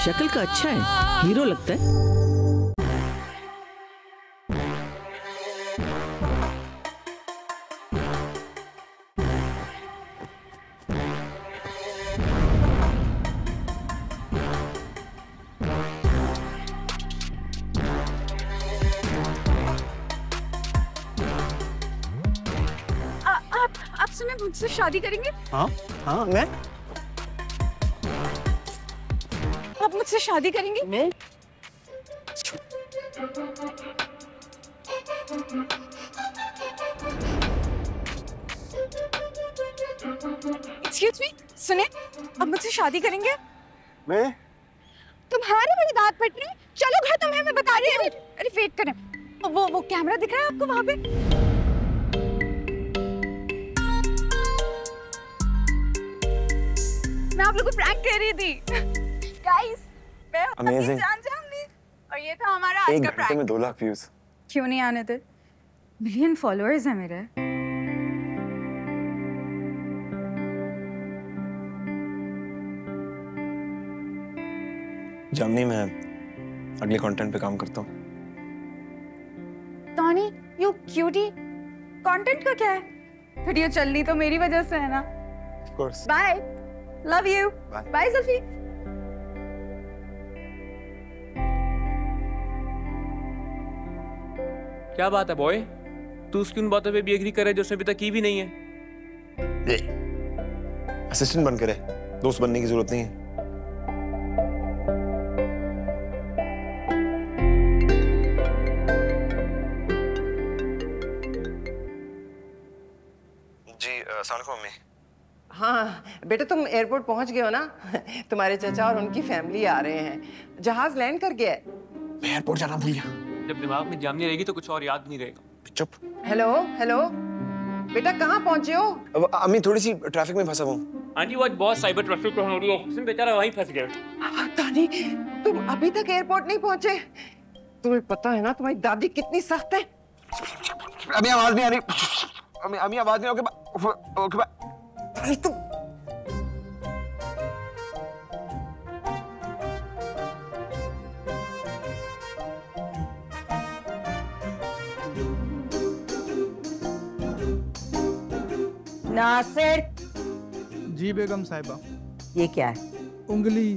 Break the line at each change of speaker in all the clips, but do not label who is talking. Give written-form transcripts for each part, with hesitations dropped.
शक्ल का अच्छा है, हीरो लगता है।
आप सुने मुझसे शादी करेंगे?
हाँ हाँ मैं।
आप मुझसे शादी करेंगे?
मैं।
एक्सक्यूज मी, सुने, आप मुझसे शादी करेंगे?
मैं।
तुम्हारे मेरे दांत फट रहे हैं। चलो घर, तुम्हें मैं बता रही हूँ। अरे वेट करें, वो कैमरा दिख रहा है आपको वहाँ पे? मैं आप लोगों को प्रैंक कर रही थी। गाइस, मैं अपनी जान ली और ये था हमारा आज का प्रैंक।
में 2 लाख व्यूज।
क्यों नहीं आने थे? मिलियन फॉलोअर्स हैं मेरे।
जामनी, मैं अगले कंटेंट पे काम करता हूँ।
टॉनी, यू क्यूटी, कंटेंट का क्या है? वीडियो चलनी तो मेरी वजह से है ना।
Of course.
Bye, love you. Bye सल्फी।
क्या बात है बॉय, तू उसकी उन बातों पे भी एग्री करे जो उसने अभी तक की भी नहीं है?
असिस्टेंट बन करे, दोस्त बनने की जरूरत नहीं है। जी अस्सलाम वालेकुम मम्मी।
हाँ बेटा, तुम एयरपोर्ट पहुंच गए हो ना? तुम्हारे चाचा और उनकी फैमिली आ रहे हैं। जहाज लैंड कर गया है।
मैं एयरपोर्ट जाना भूल गया।
जब दिमाग में जामनी रहेगी तो कुछ और याद नहीं रहेगा।
चुप।
हेलो हेलो बेटा, कहाँ पहुंचे हो?
अम्मी थोड़ी सी ट्रैफिक में फंसा हूँ।
आंटी वो आज बहुत साइबर ट्रैफिक पे हो रही है, उसमें बेचारा वहीं फंस गया।
दादी, तुम अभी तक एयरपोर्ट नहीं पहुंचे? तुम्हें पता है ना तुम्हारी दादी कितनी सख्त है?
अभी आवाज नहीं आ रही। अम्मी आवाज नहीं। Okay bye.
अरे तुम
नासिर।
जी बेगम साहिबा।
ये क्या है?
उंगली।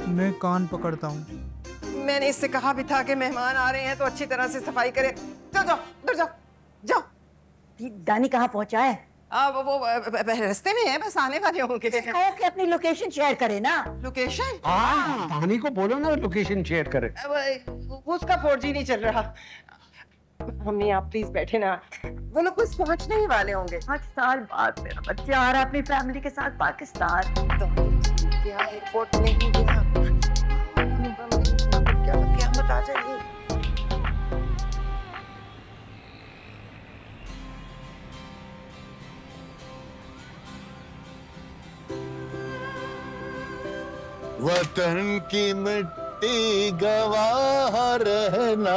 मैं कान पकड़ता हूँ।
मैंने इससे कहा भी था कि मेहमान आ रहे हैं तो अच्छी तरह से सफाई करे। जाओ जाओ उधर जाओ जाओ।
दानी कहाँ पहुंचा है?
वो रास्ते में है, बस आने वाले होंगे।
कहो कि अपनी लोकेशन शेयर करे ना।
लोकेशन?
हाँ, दानी को बोलो ना लोकेशन शेयर करे।
उसका 4G नहीं चल रहा। मम्मी आप प्लीज बैठे ना, वो लोग बस पहुंचने ही वाले होंगे।
8 साल बाद मेरा बच्चा आ रहा है अपनी फैमिली के साथ पाकिस्तान।
क्या एयरपोर्ट नहीं गया? क्या बता जाएगी?
वतन की मिट्टी गवाह रहना,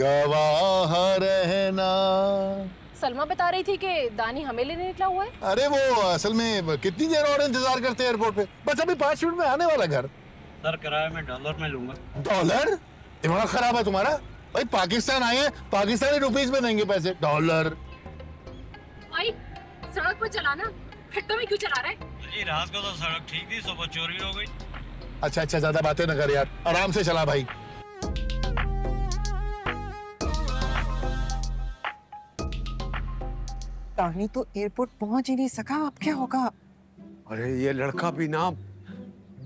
गवाह रहना।
सलमा बता रही थी कि दानी हमें लेने निकला हुआ है।
अरे वो असल में कितनी देर और इंतजार करते हैं एयरपोर्ट पे? बस अभी 5 मिनट में आने वाला घर।
सर किराया मैं डॉलर में लूंगा।
डॉलर? दिमाग खराब है तुम्हारा? भाई पाकिस्तान आए हैं, पाकिस्तानी रुपीस में देंगे पैसे। डॉलर?
भाई सड़क पर चलाना, खड्डों में क्यों चला रहा है?
जी रात को तो सड़क ठीक थी, सुबह चोरी हो गई।
अच्छा ज्यादा बातें न कर यार, आराम से चला भाई।
दानी तो एयरपोर्ट पहुंच ही नहीं सका, अब क्या होगा?
अरे ये लड़का भी ना,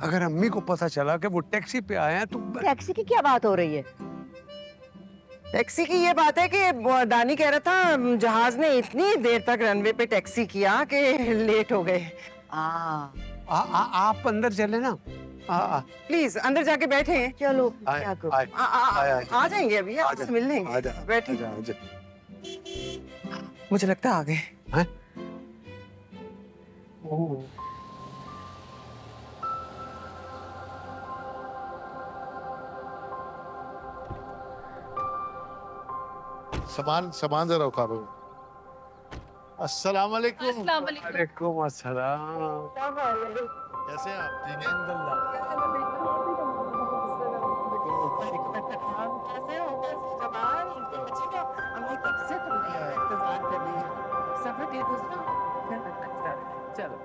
अगर अम्मी को पता चला कि वो टैक्सी पे आए हैं तो।
टैक्सी की क्या बात हो रही है?
टैक्सी की ये बात है कि दानी कह रहा था जहाज ने इतनी देर तक रनवे पे टैक्सी किया कि लेट हो गए।
आप अंदर चले ना।
प्लीज अंदर जाके बैठे हैं।
चलो
आ जाएंगे अभी, आपसे मिल लेंगे। बैठे। मुझे लगता है आ गए।
सामान जरा उठाओ। अस्सलाम वालेकुम।
अस्सलाम वालेकुम।
वालेकुम अस्सलाम।
कैसे हैं आप? ठीक है।
कैसे हो जमाल? अच्छे हो? अम्मी कब से तुमने इंतजार कर रही है। सफर दे दो ना। चलो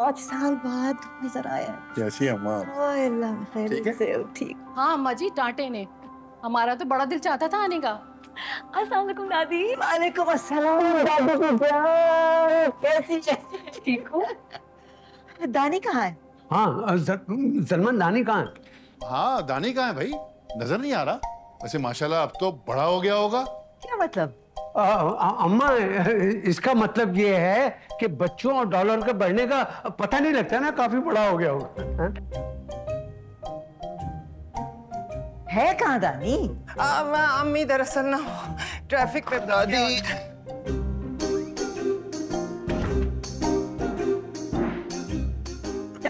5 साल बाद नजर आया।
कैसी हैं अम्मा?
ओए अल्लाह खैर से हो। ठीक।
हाँ अम्मा जी, डांटे ने। हमारा तो बड़ा दिल चाहता था आने का।
अस्सलाम वालेकुम दादी। वालेकुम अस्सलाम दादी की जान। कैसी है? ठीक हो? दानी कहाँ है?
हाँ सलमान, दानी कहाँ है?
हाँ, दानी कहाँ है भाई? नजर नहीं आ रहा। वैसे माशाल्लाह अब तो बड़ा हो गया होगा।
क्या मतलब?
अम्मा, इसका मतलब ये है कि बच्चों और डॉलर के बढ़ने का पता नहीं लगता ना, काफी बड़ा हो गया होगा।
है कहाँ दानी?
अम्मी दरअसल ना ट्रैफिक पे
दादी।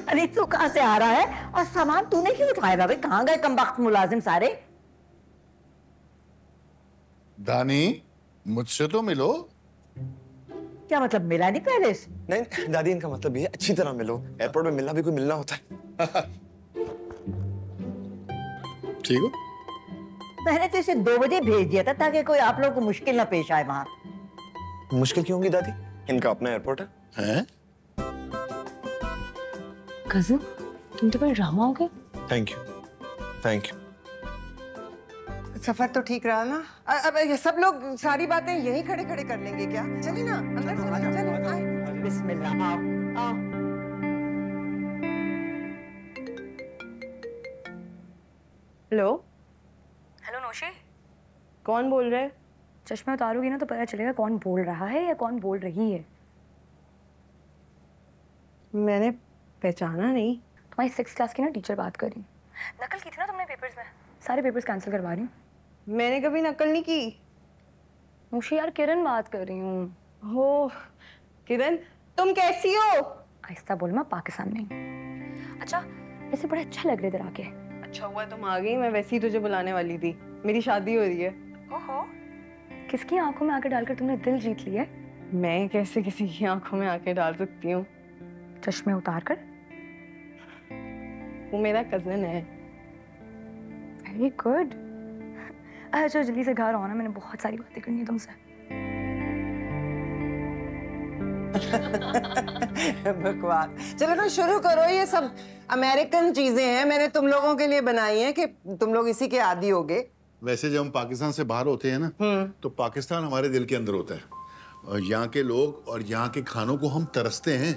अरे तू कहाँ से आ रहा है? और सामान तूने क्यों उठाया भाई? कहाँ गए कमबख्त मुलाजिम सारे?
दानी, मुझसे तो मिलो।
क्या मतलब, मिला नहीं पहले से?
नहीं दादी, इनका मतलब ये है अच्छी तरह मिलो। एयरपोर्ट में मिलना भी कोई मिलना होता है।
ठीक हो?
मैंने तो इसे 2 बजे भेज दिया था ताकि कोई आप लोगों को मुश्किल ना पेश आए वहाँ।
मुश्किल क्यों होगी दादी? इनका अपना एयरपोर्ट है।
हैं?
कज़न, तुम तो बड़े ड्रामा हो गए।
Thank you, thank you.
सफर तो ठीक रहा ना? अब ये सब लोग सारी बातें यहीं खड़े खड़े कर लेंगे क्या? चलिए ना अंदर चलिए, आए।
बिस्मिल्लाह, आओ आओ।
हेलो
हेलो नौशी,
कौन बोल रहे हैं?
चश्मा उतारोगी ना तो पता चलेगा कौन बोल रहा है या कौन बोल रही है।
मैंने पहचाना नहीं।
तुम्हारी 6th क्लास की ना टीचर बात कर रही। नकल की थी ना तुमने पेपर्स में, सारे पेपर्स कैंसिल करवा रही हूँ।
मैंने कभी नकल नहीं की।
नौशी यार, किरण बात कर रही हूँ।
हो किरण, तुम कैसी हो?
आहिस्ता बोल, मैं पाकिस्तान में। अच्छा, वैसे बड़ा अच्छा लग रहा है इधर आके।
अच्छा हुआ तुम आ गई, मैं वैसे ही तुझे बुलाने वाली थी। मेरी शादी हो रही है।
ओहो, किसकी आंखों में आके डालकर तुमने दिल जीत लिया है?
मैं कैसे किसी की आंखों में आके डाल सकती हूँ?
चश्मे उतार कर।
वो मेरा कजन है।
Very good. अच्छा जल्दी से घर आओ ना, मैंने बहुत सारी बातें करनी है तुमसे।
बकवास। चलो ना शुरू करो। ये सब अमेरिकन चीजें हैं, मैंने तुम लोगों के लिए बनाई हैं कि तुम लोग इसी के आदी होगे।
वैसे जब हम पाकिस्तान से बाहर होते हैं ना, तो पाकिस्तान हमारे दिल के अंदर होता है। और यहाँ के लोग और यहाँ के खानों को हम तरसते हैं।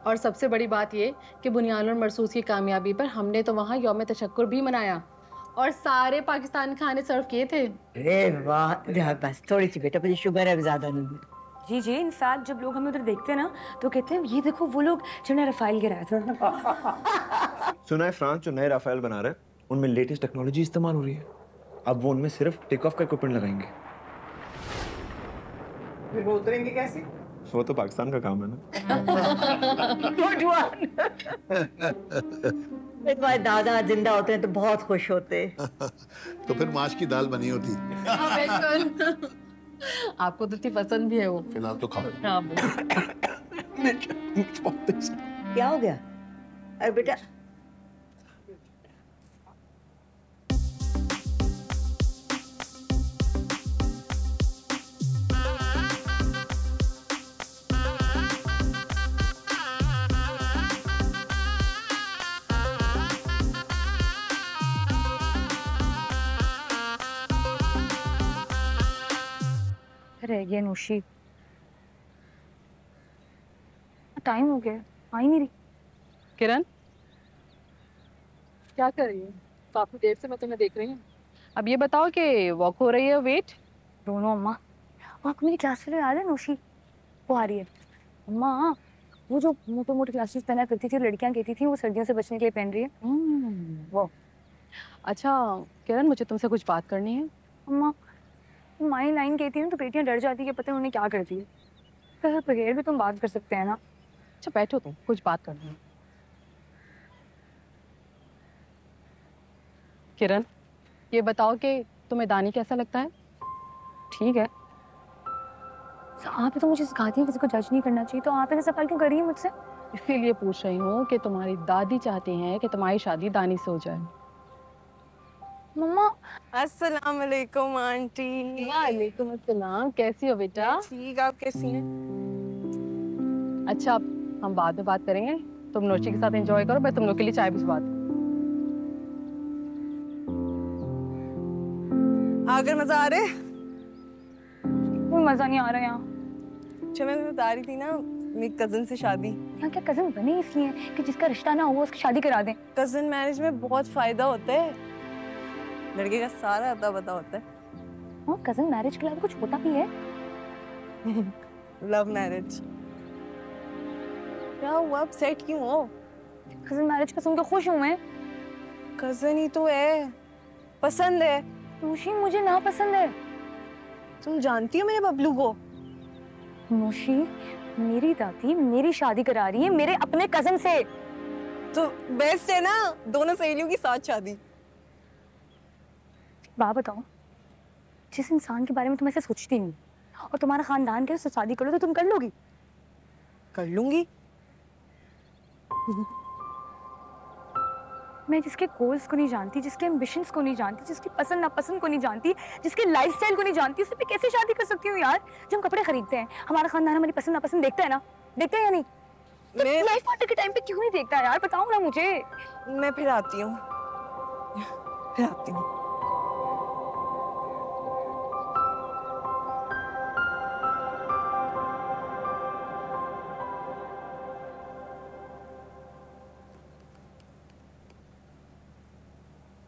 और सबसे बड़ी बात ये कि बुनियान और मरसूस की कामयाबी पर हमने तो वहाँ यौम तशक्कुर भी मनाया और सारे पाकिस्तानी खाने सर्व किए थे।
अरे वाह, बस थोड़ी सी बेटा, मुझे शुगर है, ज्यादा नहीं।
जी जी, इनफैक्ट जब लोग हमें उधर देखते हैं ना तो कहते हैं ये देखो वो लोग जिन्हें रफाइल गिराया था।
सुना है फ्रांस जो नए राफेल बना रहे हैं उनमें लेटेस्ट टेक्नोलॉजी इस्तेमाल हो रही है। अब वो उनमें सिर्फ टेक ऑफ का इक्विपमेंट लगाएंगे।
फिर वो उतरेंगे कैसे?
वो तो पाकिस्तान का काम है ना।
तुम्हारे दादा जिंदा होते हैं तो बहुत खुश होते।
तो फिर माश की दाल बनी होती।
आपको तो इतनी पसंद भी है वो।
फिलहाल तो खाओ।
हाँ,
क्या हो गया? अरे बेटा,
रह गया नौशी, टाइम हो गया, आ ही नहीं रही।
किरण क्या कर रही है? काफी देर से मैं तुम्हें देख रही हूँ। अब ये बताओ कि वॉक हो रही है वेट?
दोनों अम्मा, वो आपको मेरी क्लास में याद है नौशी? वो आ रही है। अम्मा, वो जो मोटे मोटे ग्लासेस पहना करती थी लड़कियां कहती थी वो सर्दियों से बचने के लिए पहन रही है।
वो अच्छा किरण, मुझे तुमसे कुछ बात करनी है।
अम्मा, माई लाइन कहती है तो बेटियां डर जाती है, पता है उन्हें क्या करती है। तो बगैर भी तुम बात कर सकते हैं ना।
अच्छा बैठो, तुम कुछ बात करनी है। किरण, ये बताओ कि तुम्हें दानी कैसा लगता है?
ठीक है, आप तो मुझे सिखाती हैं किसी को जज नहीं करना चाहिए, तो आप ऐसे सवाल क्यों कर रही हैं मुझसे?
इसीलिए पूछ रही हूँ कि तुम्हारी दादी चाहती हैं कि तुम्हारी शादी दानी से हो जाए।
मम्मा।
अस्सलाम वालेकुम आंटी।
वालेकुम अस्सलाम, कैसी हो बेटा?
ठीक, आप कैसी हैं?
अच्छा, हम बाद में बात करेंगे, तुम नोशी के साथ एंजॉय करो, मैं तुम लोग के लिए चाय भिजवा दूँ।
आकर मजा आ रहा है?
कोई मजा नहीं आ रहा यहाँ।
अच्छा, मैं बता रही थी ना मेरी कजन से शादी।
यहाँ क्या कजन बने इसलिए कि जिसका रिश्ता ना हो उसकी शादी करा दें?
कजन मैरिज में बहुत फायदा होता है, लड़के का सारा अता पता होता है।
हाँ, कजन मैरिज के अलावा कुछ होता भी है?
Love marriage. क्या हुआ, अपसेट क्यों हो?
कजन मैरिज का सुन के खुश हूँ मैं।
कजन ही तो है, पसंद है।
नोशी, मुझे ना पसंद है।
तुम जानती हो मेरे बबलू को?
नोशी, मेरी दादी मेरी शादी करा रही है मेरे अपने कजन से।
तो बेस्ट है ना, दोनों सहेलियों की साथ शादी।
बात बताओ, जिस इंसान के बारे में तुम ऐसे सोचती नहीं और तुम्हारा खानदान के उससे शादी करो तो तुम कर लोगी?
कर लूंगी।
मैं जिसके गोल्स को नहीं जानती, जिसके एम्बिशंस को नहीं जानती, जिसकी पसंद नापसंद को नहीं जानती, जिसके लाइफस्टाइल को नहीं जानती, उससे मैं कैसे शादी कर सकती हूँ यार? जब हम कपड़े खरीदते हैं, हमारा खानदान हमारी पसंद नापसंद देखता है ना, देखते हैं या नहीं? तो लाइफ पार्टनर के टाइम पे क्यों नहीं देखता यार? बताओ ना मुझे।
मैं फिर आती हूँ, फिर आती हूँ।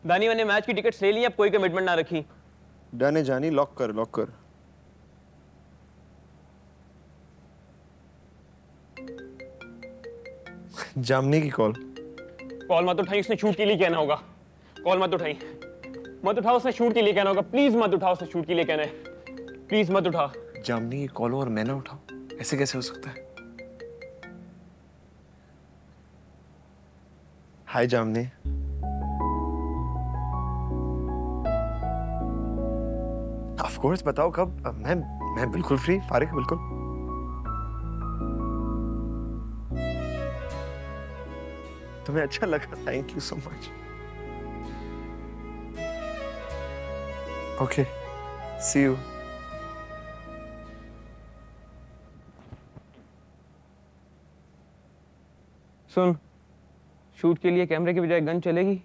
दानी, मैंने मैच की टिकट्स ले ली, अब कोई कमिटमेंट ना रखी।
डन है जानी, लॉक कर लॉक कर। जामनी की कॉल
मत उठाई, उसने शूट के लिए कहना होगा। कॉल मत उठाई, मत उठाओ, उसने शूट के लिए कहना होगा। प्लीज मत उठाओ, उसने शूट के लिए कहना है। प्लीज मत उठा।
जामनी की कॉल और मैं ना उठाऊं, ऐसे कैसे हो सकता है? हाय जामनी। ऑफ कोर्स, बताओ कब? मैं बिल्कुल फ्री, फारिग बिल्कुल। तुम्हें अच्छा लगा, thank you so much. Okay, see you.
सुन, शूट के लिए कैमरे की बजाय गन चलेगी?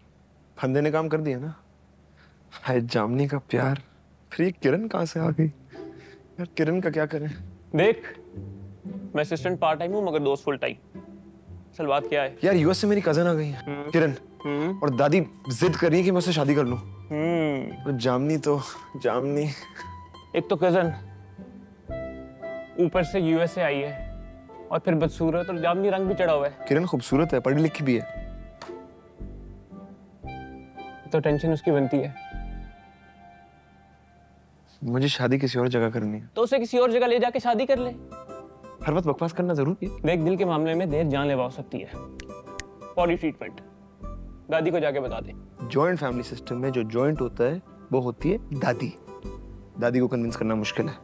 फंदे ने काम कर दिया ना। हाय जामनी का प्यार। फिर ये किरण कहाँ से आ गई यार? किरण का क्या करें?
देख, मैं असिस्टेंट पार्ट टाइम हूँ मगर दोस्त फुल टाइम। असल बात क्या है
यार, यूएस से मेरी कजन आ गई है किरण, और दादी जिद कर रही है कि मैं उससे शादी कर लूं। तो जामनी
एक तो कजन, ऊपर से यूएस से आई है, और फिर बदसूरत और जामनी रंग भी चढ़ा हुआ है।
किरण खूबसूरत है, पढ़ी लिखी भी है,
तो टेंशन उसकी बनती है।
मुझे शादी किसी और जगह करनी है।
तो उसे किसी और जगह ले जाके शादी कर ले।
हर वक्त बकवास करना जरूरी है।
देख, दिल के मामले में देर जानलेवा हो सकती है। बॉडी ट्रीटमेंट दादी को जाके बता दे।
जॉइंट फैमिली सिस्टम में जो जॉइंट होता है वो होती है दादी। दादी को कन्विंस करना मुश्किल है।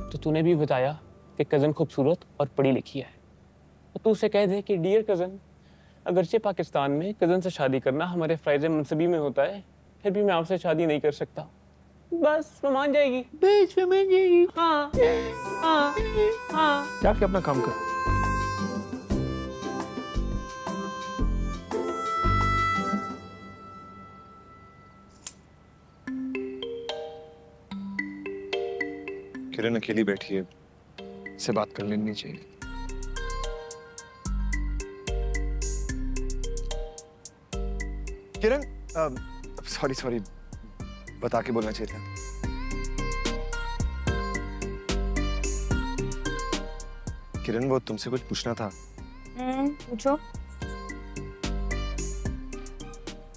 तो तूने भी बताया कि कजन खूबसूरत और पढ़ी लिखी है, तो तू उसे कह दे कि डियर कजन, अगरचे पाकिस्तान में कजन से शादी करना हमारे फराइज मनसबी में होता है, फिर भी मैं आपसे शादी नहीं कर सकता। बस वो मान जाएगी।
बस वो मान जाएगी।
हाँ हाँ हाँ।
जाके अपना काम कर। किरण अकेली बैठी है, इससे बात कर लेनी चाहिए। किरण, सॉरी, बता के बोलना चाहिए था। किरण, वो तुमसे कुछ पूछना था।
पूछो।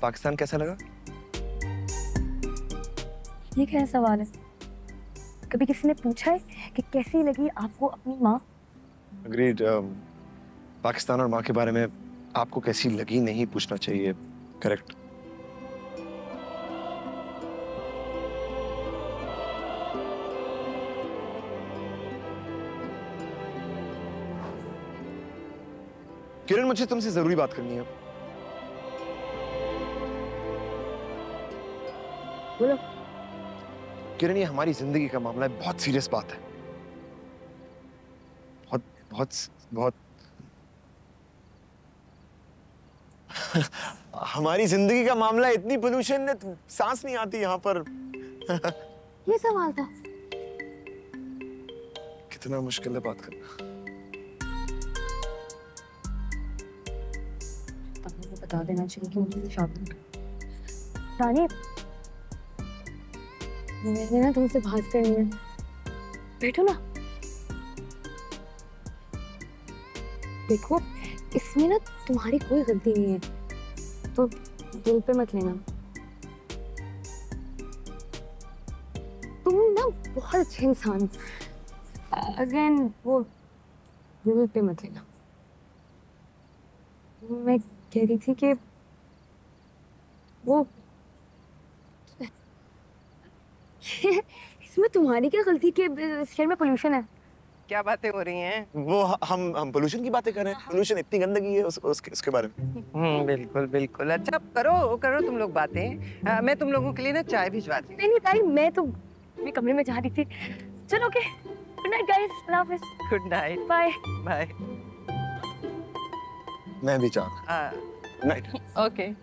पाकिस्तान कैसा लगा?
ये क्या सवाल है? कभी किसी ने पूछा है कि कैसी लगी आपको अपनी माँ?
अग्रीड। पाकिस्तान और माँ के बारे में आपको कैसी लगी नहीं पूछना चाहिए। करेक्ट। किरण, मुझे तुमसे जरूरी बात करनी है।
बोलो।
किरण, ये हमारी जिंदगी का मामला है, बहुत सीरियस बात है। बहुत बहुत बहुत हमारी जिंदगी का मामला है, इतनी पोल्यूशन है, सांस नहीं आती यहाँ पर।
ये सवाल था।
कितना मुश्किल है बात करना।
बता देना चाहिए कि मुझे शादी। रानी, मैंने ना तुमसे बात करनी है। बैठो ना। देखो, इसमें ना तुम्हारी कोई गलती नहीं है, तो दिल पे मत लेना। तुम ना बहुत अच्छे इंसान। अगेन वो दिल पे मत लेना। मैं कह रही थी कि वो इसमें तुम्हारी क्या गलती कि शहर में पोल्यूशन है?
क्या बातें हो रही हैं?
वो हम पोल्यूशन की बातें कर रहे हैं। पोल्यूशन इतनी गंदगी है उसके बारे में।
बिल्कुल बिल्कुल। अच्छा, करो करो तुम लोग बातें। मैं तुम लोगों के लिए ना चाय भिजवाती हूँ।
नहीं ताई, मैं तो अपने कमरे में जा रही थी। चलो, ओके, गुड नाइट गाइस, अल्लाह हाफिज।
Good night.
Bye
bye.
मैं भी चाहता। Good night.
ओके।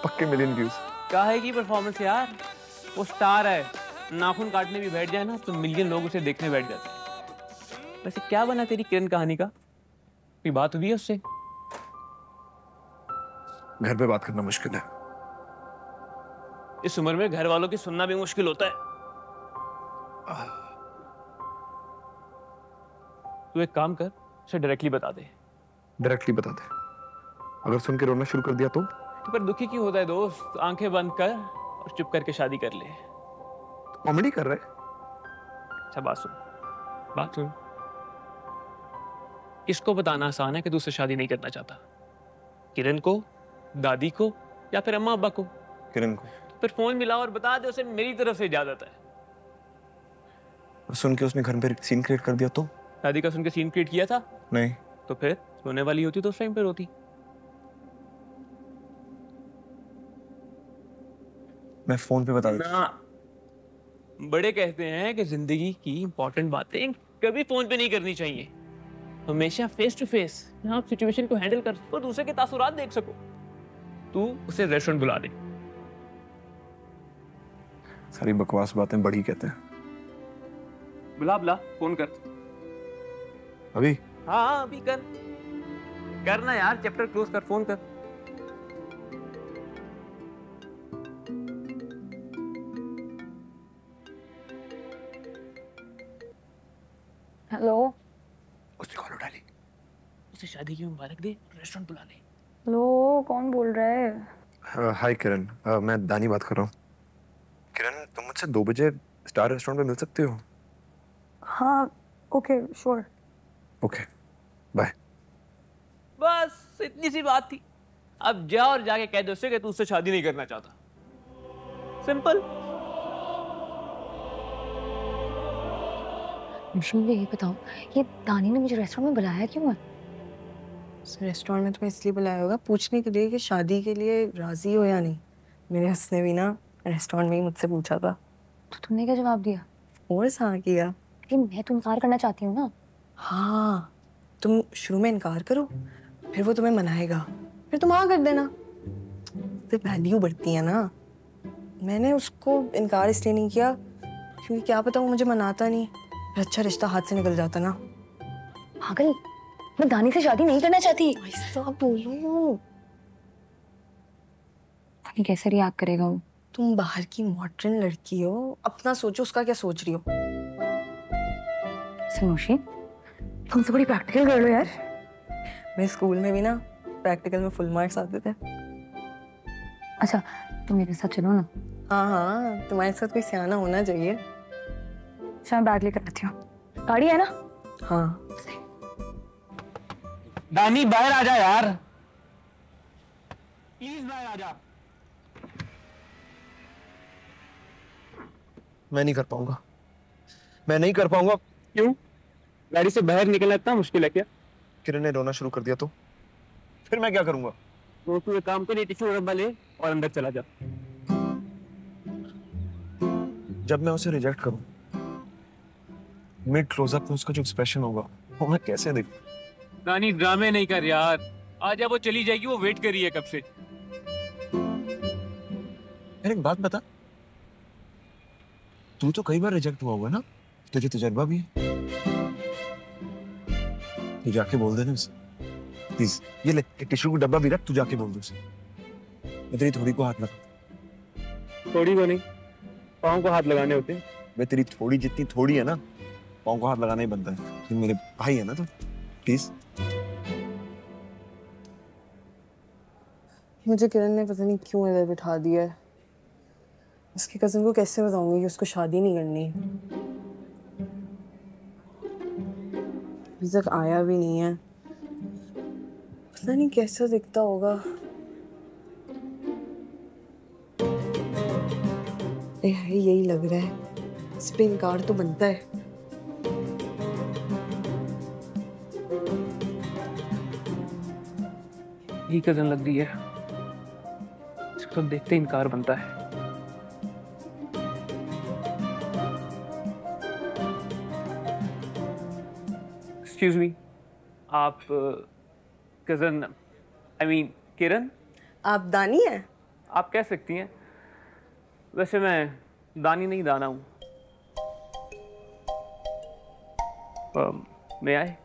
पक्के मिलियन व्यूज।
काहे की परफॉर्मेंस यार, वो स्टार है, नाखून काटने भी बैठ जाए ना तो मिलियन लोग उसे देखने बैठ जाते हैं। वैसे क्या बना तेरी किरण कहानी का? कोई बात हुई है उससे?
घर पे बात करना मुश्किल है।
इस उम्र में घर वालों की सुनना भी मुश्किल होता है। तू एक काम कर, उसे डायरेक्टली बता दे।
डायरेक्टली बता दे। अगर सुन के रोना शुरू कर दिया तो
पर दुखी क्यों होता है दोस्त? आंखें बंद कर और चुप करके शादी कर ले।
कॉमेडी कर रहे?
अच्छा बात सुन। किसको बताना आसान है कि तू उससे शादी नहीं करना चाहता? किरण को, दादी को, या फिर अम्मा अब्बा को?
किरण को।
फिर फोन मिला और बता दे उसे मेरी तरफ से इजाजत है।
सुन के उसने घर पे सीन क्रिएट कर दिया तो?
दादी का सुन के सीन क्रिएट किया था?
नहीं।
तो फिर रोने वाली होती तो उस टाइम पे रोती।
मैं फोन पे बता देता।
बड़े कहते हैं कि जिंदगी की इंपॉर्टेंट बातें कभी फोन पे नहीं करनी चाहिए। हमेशा फेस टू फेस, जहां आप सिचुएशन को हैंडल कर सको, दूसरे के तासुरात देख सको। तू उसे रेस्टोरेंट बुला दे।
सारी बकवास बातें बड़ी कहते हैं।
बुला फोन कर।
अभी?
हाँ अभी करना यार, चैप्टर क्लोज कर, फोन कर।
हेलो।
उसने कॉल उठा ली।
उसे शादी की मुबारक दे, रेस्टोरेंट बुला ले।
हेलो, कौन बोल रहा है?
हाय किरण, मैं दानी बात कर रहा हूँ। किरण, तुम मुझसे 2 बजे स्टार रेस्टोरेंट पे मिल सकते हो?
हाँ, ओके, श्योर।
Okay, bye.
बस इतनी सी बात थी। अब जा और जाके कह दे उसे कि तू उससे शादी नहीं करना चाहता। सिंपल।
मुझे ये बताओ, ये दानी ने मुझे रेस्टोरेंट में बुलाया क्यों है?
रेस्टोरेंट में तुम्हें इसलिए बुलाया होगा पूछने के लिए कि शादी के लिए राजी हो या नहीं। मेरे हंसने भी ना रेस्टोरेंट में ही मुझसे पूछा था।
तो तुमने क्या जवाब दिया?
फोर्स हाँ किया।
अरे मैं तो इनकार करना चाहती हूँ ना।
हाँ, तुम शुरू में इनकार करो, फिर वो तुम्हें मनाएगा, फिर तुम हाँ कर देना। तो वैल्यू बढ़ती है ना। मैंने उसको इनकार इसलिए नहीं किया क्योंकि क्या पता वो मुझे मनाता नहीं, फिर अच्छा रिश्ता हाथ से निकल जाता ना।
पागल, मैं दानी से शादी नहीं करना चाहती।
ऐसा बोलो।
दानी कैसे रिएक्ट करेगा वो?
तुम बाहर की मॉडर्न लड़की हो, अपना सोचो, उसका क्या सोच रही हो।
सनोशी, तुमसे बड़ी प्रैक्टिकल कर लो यार।
मैं स्कूल में भी ना प्रैक्टिकल में फुल मार्क्स आते थे।
अच्छा, तुम मेरे साथ चलो ना।
हाँ हाँ, तुम्हारे साथ कोई सियाना होना चाहिए।
अच्छा मैं बैग लेकर आती हूँ। गाड़ी है ना?
हाँ।
दानी बाहर आ जा यार, प्लीज बाहर आ जा।
मैं नहीं कर पाऊंगा, मैं नहीं कर पाऊंगा।
क्यों? गाड़ी से बाहर निकलना इतना मुश्किल है क्या?
किरण ने रोना शुरू कर दिया तो फिर मैं क्या करूंगा?
तो तू एक काम कर, टिश्यू डब्बा ले और अंदर चला जा।
जब मैं उसे रिजेक्ट करूं, मिड क्लोजअप में उसका जो एक्सप्रेशन होगा वो मैं कैसे देखूं?
दानी ड्रामे नहीं कर यार, आजा, वो चली जाएगी, वो वेट कर रही है कब से।
यार एक बात बता, तू तो कई बार रिजेक्ट हुआ है ना, तुझे तजुर्बा भी है। तू जाके बोल देना उसे प्लीज। ये ले एक टिश्यू का डब्बा भी रख, तू जाके बोल दे उसे। मैं तेरी थोड़ी को हाथ लगा।
थोड़ी को नहीं, पाँव को हाथ लगाने होते हैं।
मैं तेरी थोड़ी जितनी थोड़ी है ना, पाँव को हाथ लगाना ही बनता है। तू मेरे भाई है ना, तो प्लीज।
मुझे किरण ने पता नहीं क्यों इधर बिठा दिया है। उसकी कजिन को कैसे बताऊंगी कि उसको शादी नहीं करनी? अभी तक आया भी नहीं है, पता नहीं कैसा दिखता होगा। यही लग रहा है, इस पे इनकार तो बनता है।
यही कजन लग रही है, इसको तो देखते ही इनकार बनता है। एक्सक्यूज मी, आप कजन, आई मीन किरण?
आप दानी हैं?
आप कह सकती हैं, वैसे मैं दानी नहीं दाना हूँ। मैं आए?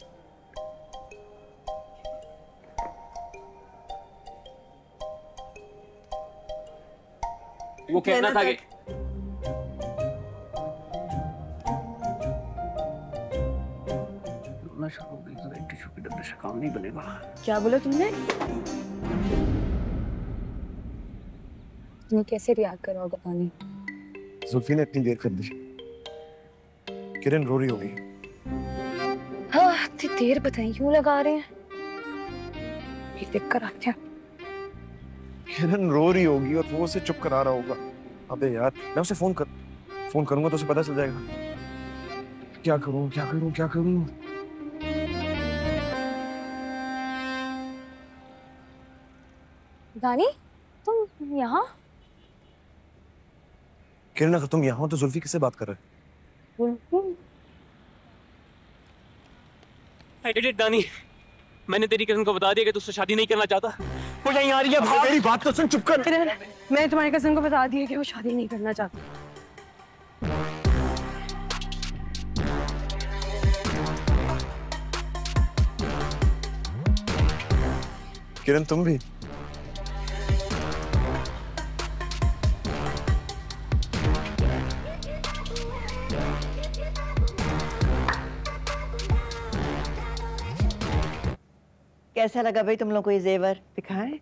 वो कहना था कि टिश्यू के डब्बे से काम नहीं बनेगा।
क्या बोला तुमने?
तुम्हें कैसे रिएक्ट करा होगा पानी?
जुल्फी ने इतनी देर कर दी, किरण रो रही होगी।
हाँ, इतनी देर पता नहीं क्यों लगा रहे हैं। ये देख कर आते हैं।
किरण रो रही होगी और वो उसे चुप करा रहा होगा। अबे यार, मैं उसे फोन करूंगा तो उसे पता चल जाएगा। क्या करूं क्या करूं क्या करूं?
दानी, तुम यहाँ?
किरण अगर तुम यहाँ हो तो जुल्फी किससे बात कर रहे हो?
I did it, दानी। मैंने तेरी कजन को बता दिया कि तुझसे शादी नहीं करना चाहता। वो यहीं आ रही है। भाग।
मेरी बात तो सुन, चुप कर।
मैं तुम्हारी कजन को बता दिया कि वो शादी नहीं करना चाहता।
किरण तुम भी?
कैसा लगा भाई तुम लोग को ये जेवर?
दिखाएं?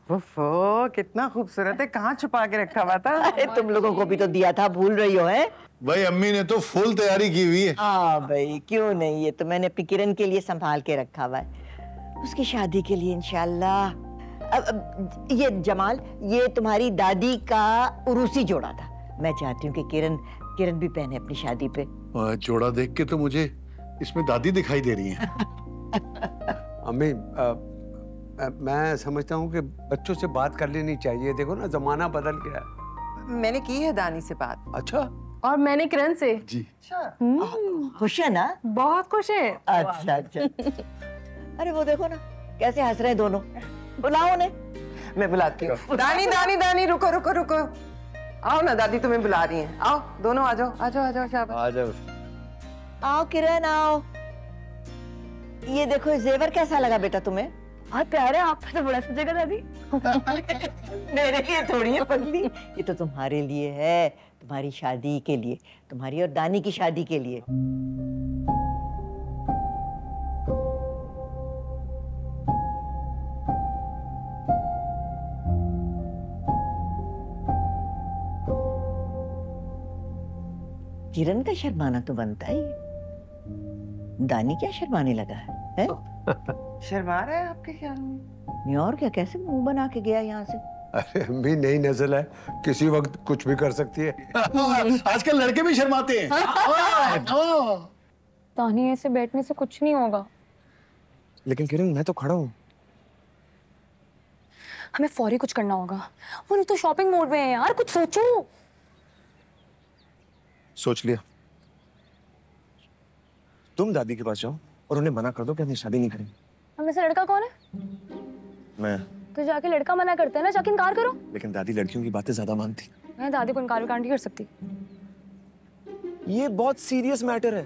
ओफो, कितना खूबसूरत है। कहाँ छुपा के रखा हुआ था?
अरे तुम लोगों को भी तो दिया था, भूल रही हो? है
भाई अम्मी ने तो फुल तैयारी की हुई है।
हाँ भाई, क्यों नहीं, ये तो मैंने अपनी किरण के लिए संभाल के रखा हुआ है, उसकी शादी के लिए इंशाल्लाह। अब ये जमाल, ये तुम्हारी दादी का उरूसी जोड़ा था। मैं चाहती हूँ कि किरण भी पहने अपनी शादी पे।
जोड़ा देख के तो मुझे इसमें दादी दिखाई दे रही है।
अम्मी, मैं समझता हूँ कि बच्चों से बात कर लेनी चाहिए। देखो ना, जमाना बदल गया है।
मैंने की है दानी से बात।
अच्छा।
और मैंने किरण से।
जी।
खुश है ना?
बहुत खुश है।
अच्छा अच्छा। अरे वो देखो ना कैसे हंस रहे हैं दोनों। बुलाओ उन्हें।
मैं बुलाती हूँ। दानी दानी दानी, रुको रुको रुको। आओ ना, दादी तुम्हें बुला रही हैं। आओ दोनों, आ जाओ आ जाओ आ जाओ। शाबाश।
आ जाओ।
आओ किरण आओ। ये देखो जेवर कैसा लगा बेटा तुम्हें?
बहुत प्यारा है। आप तो बड़ा सजेगा दादी।
मेरे लिए थोड़ी है पगली, ये तो तुम्हारे लिए है, तुम्हारी शादी के लिए, तुम्हारी और दानी की शादी के लिए। किरण का शर्माना तो बनता ही है। दानी क्या शर्माने लगा है?
शर्मा रहा है आपके ख्याल में?
नहीं और क्या, कैसे मुंह बना के गया यहाँ से?
अरे अम्मी नई नस्ल है, किसी वक्त कुछ भी कर सकती है।
आजकल लड़के भी शर्माते हैं।
तानी ऐसे बैठने से कुछ नहीं होगा।
लेकिन किरण मैं तो खड़ा हूँ।
हमें फौरी कुछ करना होगा। वो तो शॉपिंग मोड में है यार, कुछ सोचो।
सोच लिया। तुम दादी के पास जाओ और उन्हें मना कर दो कि हम शादी नहीं करेंगे।
हमें से लड़का कौन है?
मैं।
तो जाके लड़का मना करते हैं ना, जाके इनकार करो।
लेकिन दादी लड़कियों की बातें ज्यादा मानती।
मैं दादी को इनकार नहीं कर सकती।
ये बहुत सीरियस मैटर है।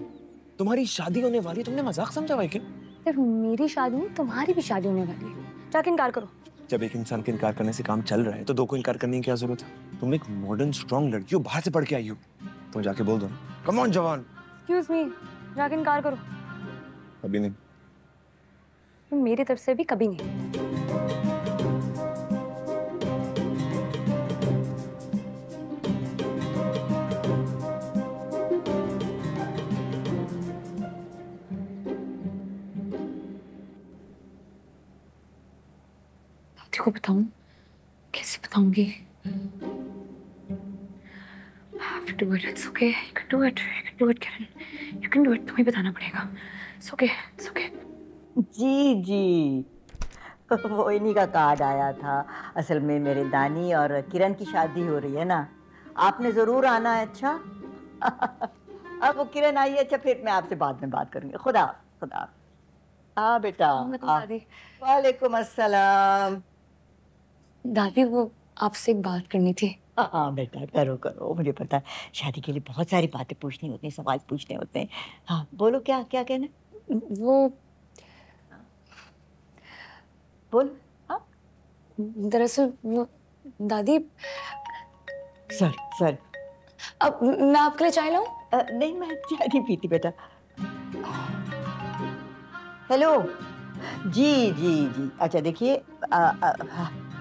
तुम्हारी शादी होने वाली है, तुमने मजाक समझा भाई क्या?
सिर्फ मेरी शादी नहीं, तुम्हारी भी शादी होने वाली है। जाके इनकार करो।
जब एक इंसान के इनकार करने से काम चल रहा है तो दो को इनकार करने की क्या जरूरत है? तुम एक मॉडर्न स्ट्रॉन्ग लड़की हो, बाहर से पढ़ के आई हो। तुम जाके बोल दो, कम ऑन जवान।
एक्सक्यूज मी, जाके इनकार करो।
अभी नहीं।
मेरी तरफ से भी कभी नहीं। को बताऊं? कैसे बताऊंगी? Do it. It's okay. You can do it. You can do it, Kiran. You can do it. तुम्हें बताना पड़ेगा. It's okay. It's okay.
जी जी, वो इन्हीं का कार्ड आया था। असल में मेरे दानी और किरण की शादी हो रही है ना, आपने जरूर आना है। अच्छा अब वो किरण आई है। अच्छा फिर मैं आपसे बाद में बात करूंगी। खुदा खुदा। हाँ बेटा। वालेकुम अस्सलाम।
दादी वो आपसे एक बात करनी थी।
हाँ बेटा करो करो, मुझे पता है शादी के लिए बहुत सारी बातें पूछनी होती हैं, सवाल पूछने होते हैं। हाँ बोलो, क्या क्या कहना?
वो
बोल। हाँ
दरअसल वो दादी।
सर
अब मैं आपके लिए चाय लाऊं?
नहीं मैं चाय नहीं पीती बेटा। हेलो जी जी जी। अच्छा देखिए,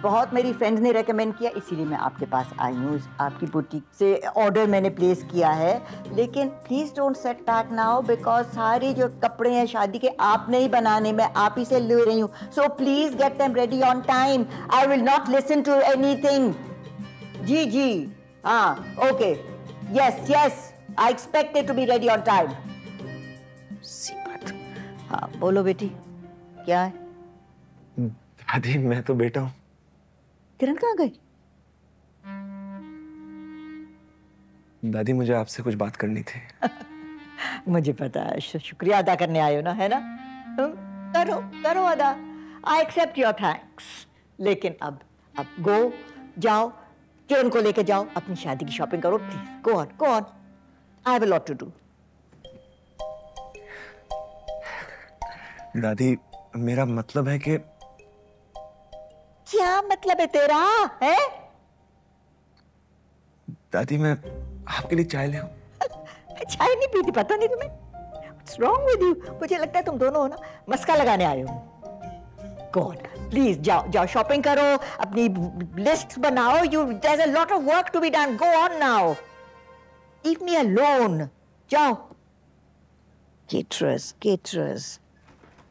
बहुत मेरी फ्रेंड्स ने रेकमेंड किया, इसीलिए मैं आपके पास आई हूँ। आपकी बुटीक से ऑर्डर मैंने प्लेस किया है, लेकिन please don't set back now because सारे जो कपड़े हैं शादी के आपने ही बनाने, मैं आप ही से ले रही हूँ। So please get them ready on time. I will not listen to anything. जी जी हाँ okay yes yes, I expect it to be ready on time. हाँ बोलो बेटी, क्या है?
दादी मैं तो बेटा हूँ।
किरण कहाँ गई?
दादी मुझे आपसे कुछ बात करनी थी।
मुझे पता है, शुक्रिया अदा करने आए हो ना, है ना? करो करो अदा। I accept your thanks. लेकिन अब जाओ, किरण को लेके जाओ, अपनी शादी की शॉपिंग करो please. Go on. I have a lot to do.
दादी मेरा मतलब है कि।
क्या मतलब है तेरा? है
दादी मैं आपके लिए चाय ले आऊं?
चाय नहीं पीती, पता नहीं तुम्हें? What's wrong with you? मुझे लगता है तुम दोनों हो ना मस्का लगाने आए हो। Go on, प्लीज जाओ शॉपिंग करो, अपनी लिस्ट बनाओ। There's a lot of work to be done. Go on now. Leave me alone. जाओ। Caterers.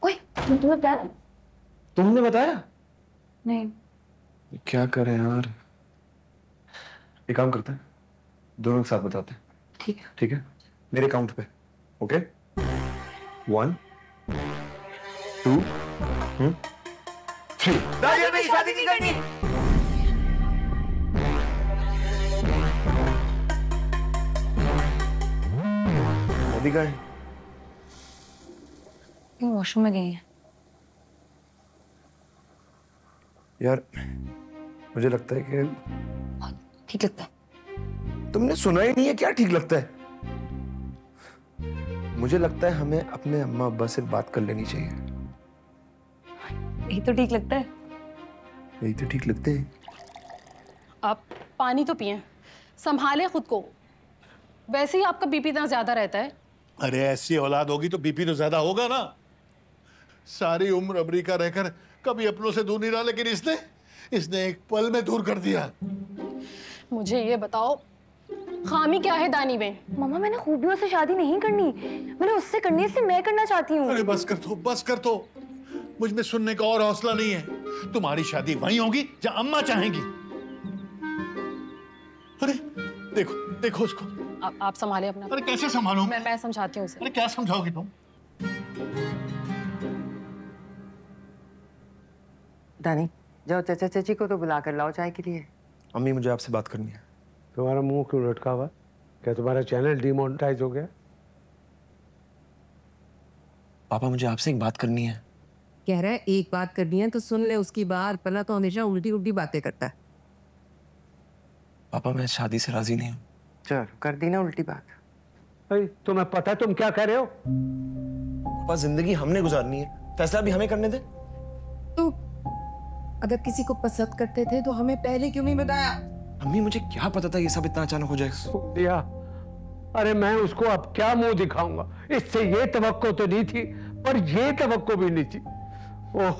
ओए, तुम्हें बताया?
तुमने बताया?
नहीं।
क्या करें यार? एक काम करते हैं, दोनों के साथ बताते हैं। ठीक है मेरे काउंट पे। ओके 1 2 3।
दादी मेरी शादी नहीं करनी।
दादी कहाँ है?
वॉशरूम में गई है।
यार मुझे लगता है कि
ठीक लगता है।
तुमने सुना ही नहीं है। क्या ठीक लगता है? मुझे लगता है हमें अपने अम्मा अब्बा से बात कर लेनी चाहिए।
यही तो ठीक लगता है।
यही तो ठीक लगते हैं।
आप पानी तो पिए, संभाले खुद को। वैसे ही आपका बीपी इतना ज्यादा रहता है।
अरे ऐसी औलाद होगी तो बीपी तो ज्यादा होगा ना। सारी उम्र अमेरिका रहकर कभी अपनों से दूर नहीं रहा, लेकिन इसने एक पल में दूर कर दिया।
मुझे ये बताओ, खामी क्या है दानी में?
मम्मा मैंने खूबियों से शादी नहीं करनी, मैंने उससे करनी है जिससे मैं करना चाहती हूँ।
अरे बस कर दो। मुझ में सुनने का और हौसला नहीं है। तुम्हारी शादी वहीं होगी जहां अम्मा चाहेंगी। अरे देखो उसको।
आप संभालिए अपना।
अरे कैसे संभालूं?
मैं समझाती हूँ उसे।
अरे क्या समझाओगी तुम?
दानी जाओ चाचा चाची को तो बुला कर लाओ चाय के लिए।
अम्मी मुझे आपसे बात करनी है।
तुम्हारा मुंह क्यों लटका हुआ? क्या तुम्हारा चैनल डिमोनेटाइज हो गया?
पापा मुझे आपसे एक बात करनी है।
कह रहा है एक बात करनी है तो सुन ले उसकी बात, पहला तो हमेशा उल्टी उल्टी बातें करता है।
पापा मैं शादी से राजी नहीं हूँ।
चलो कर दी ना उल्टी बात।
भाई तुम्हें पता है तुम क्या कह रहे हो?
पापा जिंदगी हमने गुजारनी है, फैसला भी हमें करने दे।
तो अगर किसी को पसंद करते थे तो हमें पहले क्यों नहीं बताया?
अम्मी मुझे क्या पता था ये सब इतना अचानक हो जाएगा।
दिया, अरे मैं उसको अब क्या मुंह दिखाऊंगा? इससे ये तवक्को तो नहीं थी, पर ये तवक्को भी नहीं थी। ओह,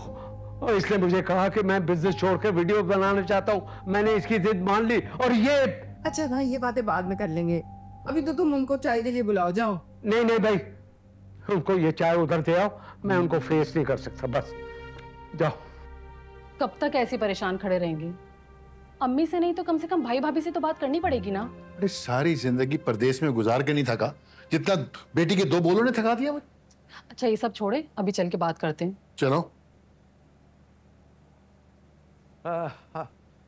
और इसने मुझे कहा कि मैं बिजनेस छोड़ के वीडियो बनाना चाहता हूँ। मैंने इसकी जिद मान ली और ये।
अच्छा ना, ये बातें बाद में कर लेंगे, अभी तो तुम उनको चाय के लिए बुलाओ। जाओ।
नहीं भाई, उनको ये चाय उधर दे आओ, मैं उनको फेस नहीं कर सकता। बस जाओ।
कब तक ऐसे परेशान खड़े रहेंगे? अम्मी से नहीं तो कम से कम भाई भाभी से तो बात करनी पड़ेगी ना।
अरे सारी जिंदगी परदेश में गुजार के नहीं थका जितना बेटी के 2 बोलों ने थका दिया।
अच्छा ये सब छोड़े, अभी चल के बात करते हैं।
चलो।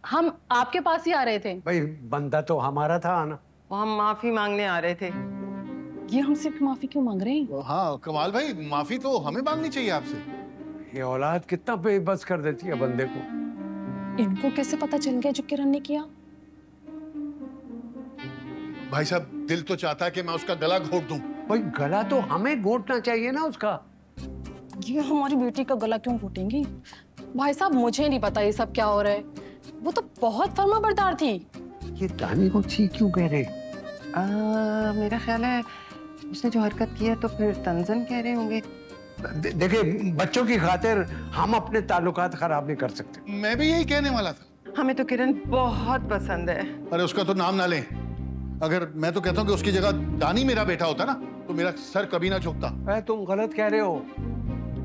हम आपके पास ही आ रहे थे।
भाई बंदा तो हमारा था आना।
हम माफी मांगने आ रहे थे।
ये हमसे माफी क्यों मांग रहे हैं?
हाँ कमाल भाई, माफी तो हमें मांगनी चाहिए आपसे।
ये औलाद कितना बेबस कर देती है बंदे को।
इनको कैसे पता चल गया जो किरण ने किया?
भाई साहब दिल तो चाहता है कि मैं उसका गला घोट दूं।
भाई गला तो हमें घोटना चाहिए ना उसका।
ये हमारी बेटी का गला क्यों घोटेंगी? भाई साहब मुझे नहीं पता ये सब क्या हो रहा है। वो तो बहुत फर्माबरदार थी।
ये दानी को ठीक क्यों कह रहे?
मेरा ख्याल है उसने जो हरकत की है तो फिर तंजन कह रहे होंगे।
देखिए बच्चों की खातिर हम अपने ताल्लुकात खराब नहीं कर सकते।
मैं भी यही कहने वाला था।
हमें तो किरण बहुत पसंद है।
अरे उसका तो नाम ना लें। अगर मैं तो कहता हूँ कि उसकी जगह दानी मेरा बेटा होता ना तो मेरा सर कभी ना झुकता।
तुम गलत कह रहे हो।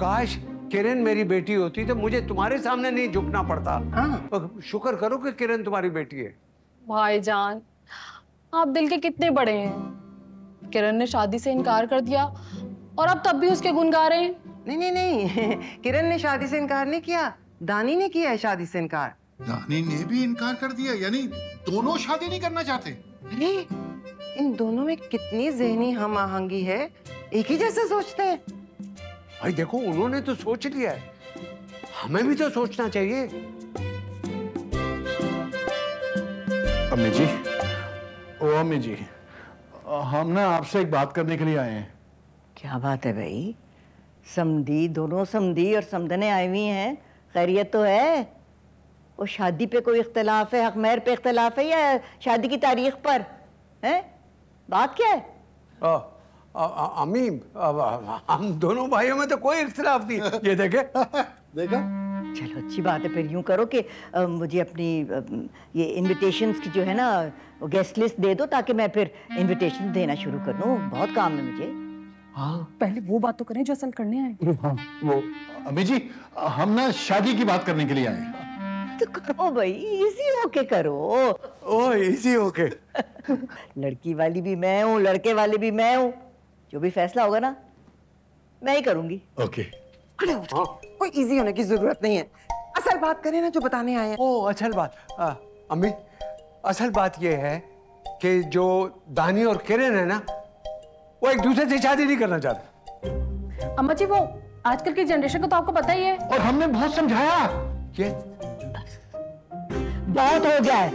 काश किरण मेरी बेटी होती तो मुझे तुम्हारे सामने नहीं झुकना पड़ता। हाँ। शुक्र करो कि किरण तुम्हारी बेटी है।
भाईजान आप दिल के कितने बड़े हैं। किरण ने शादी से इनकार कर दिया और अब तब भी उसके गुण गा रहे हैं।
नहीं किरण ने शादी से इनकार नहीं किया, दानी ने किया है शादी से इनकार।
दानी ने भी इनकार कर दिया, यानी दोनों शादी नहीं करना चाहते।
अरे इन दोनों में कितनी ज़हनी हम आहंगी है, एक ही जैसा सोचते हैं।
भाई देखो उन्होंने तो सोच लिया है, हमें भी तो सोचना चाहिए।
अम्मी जी, ओ अम्मी जी, हम ना आपसे एक बात करने के लिए आए हैं।
क्या बात है भाई? समधी, दोनों समधी और समधने आई हुई हैं, खैरियत तो है? वो शादी पे कोई इख्तलाफ है, हकमैर पे इख्तलाफ है या शादी की तारीख पर है? बात क्या है?
अम्मी हम दोनों भाइयों में तो कोई इख्तलाफ नहीं। ये देखे
देखा?
चलो अच्छी बात है। फिर यूं करो कि मुझे अपनी ये इनविटेशंस की जो है ना वो गेस्ट लिस्ट दे दो ताकि मैं फिर इनविटेशन देना शुरू कर दूं। बहुत काम है मुझे।
हाँ पहले वो बात तो करें जो असल करने आए।
हाँ वो अम्मी जी, हम ना शादी की बात करने के लिए आए हैं।
तो करो भाई, इजी होके करो।
ओ इजी होके।
लड़की वाली भी मैं हूँ, लड़के वाले भी मैं हूँ। जो भी फैसला होगा ना मैं ही करूंगी।
ओके।
कोई इजी होने की जरूरत नहीं है, असल बात करें ना जो बताने आए हैं।
ओ असल बात। अम्मी असल बात ये है कि जो दानी और किरण है ना वो एक दूसरे से शादी नहीं करना चाहते।
अम्मा जी वो आजकल की जनरेशन को तो आपको पता ही है।
और हमने बहुत समझाया।
ये
बहुत हो गया है।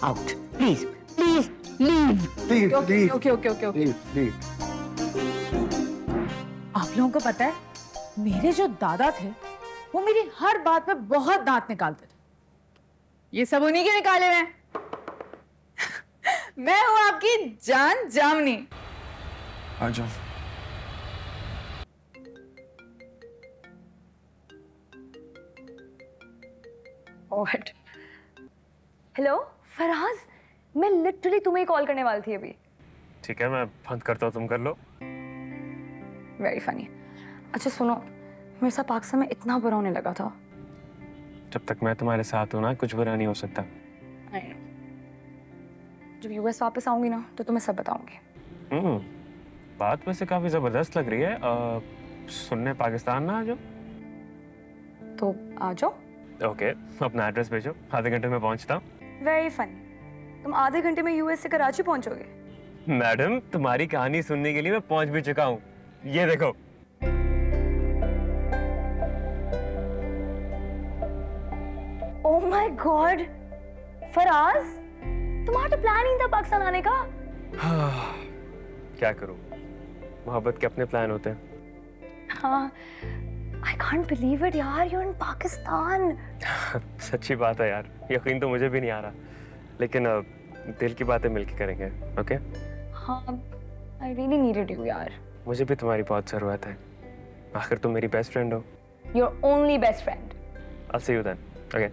Out please please leave.
Please please.
Okay okay okay okay.
Please.
आप लोगों को पता है मेरे जो दादा थे वो मेरी हर बात में बहुत दांत निकालते थे। ये सब उन्हीं के निकाले हुए हैं। मैं हूं आपकी जान जामनी।
आ जाओ।
हेलो फराज, मैं लिटरली तुम्हें ही कॉल करने वाली थी अभी।
ठीक है, मैं बंद करता हूँ, तुम कर लो।
Very funny. अच्छा सुनो, मेरे साथ पाकिस्तान में इतना बुरा होने लगा था।
जब तक मैं तुम्हारे साथ हूँ ना, कुछ बुरा नहीं हो सकता।
जब यूएस वापस आऊंगी ना तो तुम्हें सब बताऊंगी।
बात वैसे काफी जबरदस्त लग रही है। सुनने पाकिस्तान ना आ जाओ।
तो आ जाओ।
ओके, अपना एड्रेस भेजो, आधे घंटे में पहुंचता हूँ।
Very funny. तुम आधे घंटे में यूएस से कराची पहुंचोगे?
मैडम, तुम्हारी कहानी सुनने के लिए मैं पहुंच भी चुका हूँ। ये देखो।
ओह माय गॉड, फराज, तुम्हारा तो प्लान ही था पाकिस्तान आने का।
क्या करूं, मोहब्बत के अपने प्लान होते हैं।
हाँ, I can't believe it यार, you're in पाकिस्तान।
सच्ची बात है यार, यकीन तो मुझे भी नहीं आ रहा, लेकिन दिल की बातें मिलके करेंगे। ओके?
हाँ, I really needed you यार।
मुझे भी तुम्हारी बहुत जरूरत है, आखिर तुम मेरी बेस्ट फ्रेंड हो।
Your only best friend।
I'll see you then. Okay?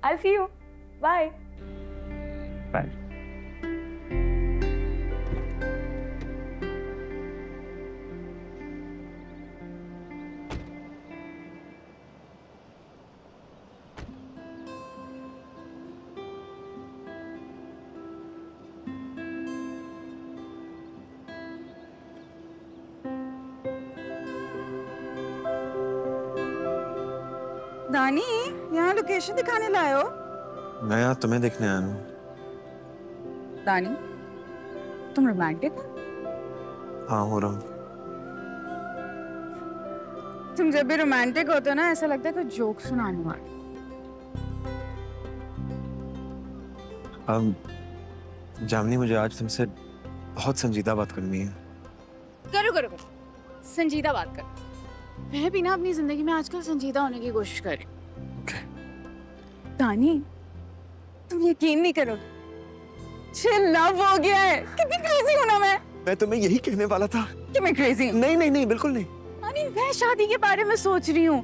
I'll see you. Bye.
Bye.
दानी, यहाँ लोकेशन दिखाने लाए हो?
मैं यहाँ तुम्हें देखने आया हूँ।
दानी, तुम रोमांटिक हो?
हाँ, हो रहा हूँ।
तुम जब भी रोमांटिक होते हो ना, ऐसा लगता है कोई जोक सुनाने वाला।
जामनी, मुझे आज तुमसे बहुत संजीदा बात करनी है।
करो करो करो, संजीदा बात कर। मैं भी ना अपनी जिंदगी में आजकल संजीदा होने की कोशिश कर रही हूँ। दानी, तुम यकीन नहीं करोगे, लव हो गया है। कितनी क्रेजी हूँ ना मैं
तुम्हें यही कहने वाला था
कि मैं क्रेजी हूँ।
नहीं नहीं नहीं, बिल्कुल नहीं।
दानी, मैं शादी के बारे में सोच रही हूँ।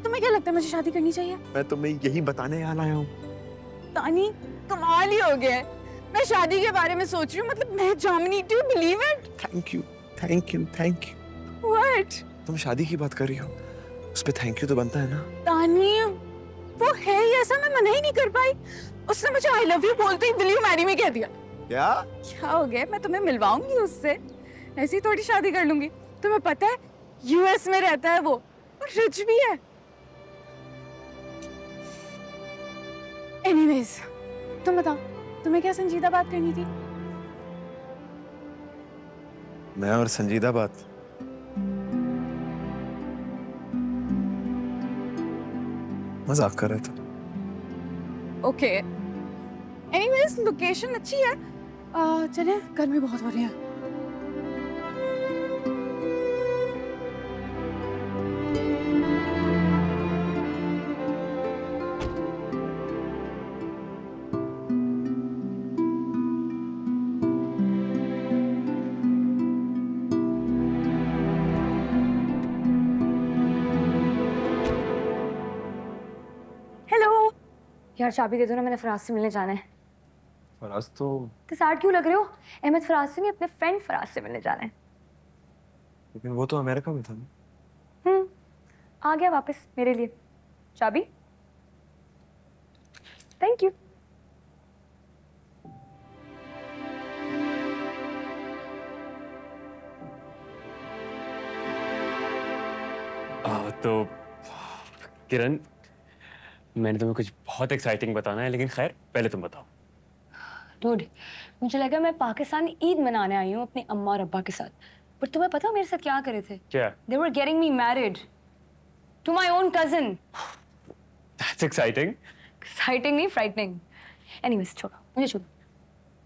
तुम्हें क्या लगता है मुझे शादी करनी चाहिए?
मैं तुम्हें यही बताने आया हूँ।
दानी, कमाल ही हो गया है। मैं शादी के बारे में सोच रही हूँ, मतलब मैं जामनी, do you believe it?
Thank you, thank you, thank you.
What?
तुम शादी की बात कर रही हो, उस पे थैंक यू तो बनता है ना।
दानी, वो है ही ऐसा, मैं मना ही नहीं कर पाई। उसने मुझे आई लव यू बोलते he will you marry me कह दिया। क्या हो गया? मैं तुम्हें मिलवाऊंगी उससे, ऐसे ही थोड़ी शादी कर लूंगी। तुम्हें पता है यूएस में रहता है वो, और रिच भी है। एनीवेज, तुम बताओ, तुम्हें क्या संजीदा बात करनी थी?
मैं और संजीदा बात, मजाक कर रहे थे।
ओके, एनीवेज लोकेशन अच्छी है। चले, गर्मी बहुत हो रही है।
यार चाबी दे दो ना, मैंने फराज से मिलने जाना है।
फराज तो
सैड क्यों लग रहे हो? अहमद फराज से नहीं, अपने फ्रेंड फराज से मिलने जाना है।
लेकिन वो तो अमेरिका में था ना।
आ गया वापस मेरे लिए। चाबी? Thank you.
तो किरण, मैंने तुम्हें कुछ बहुत एक्साइटिंग बताना है, लेकिन खैर पहले तुम बताओ।
डूड, मुझे लगा मैं पाकिस्तान ईद मनाने आई हूँ अपनी अम्मा और अब्बा के साथ, पर तुम्हें पता मेरे साथ क्या करे थे?
क्या?
They were getting me married to my own cousin.
That's exciting.
Exciting नहीं, frightening. Anyways, छोड़ो, मुझे छोड़ो।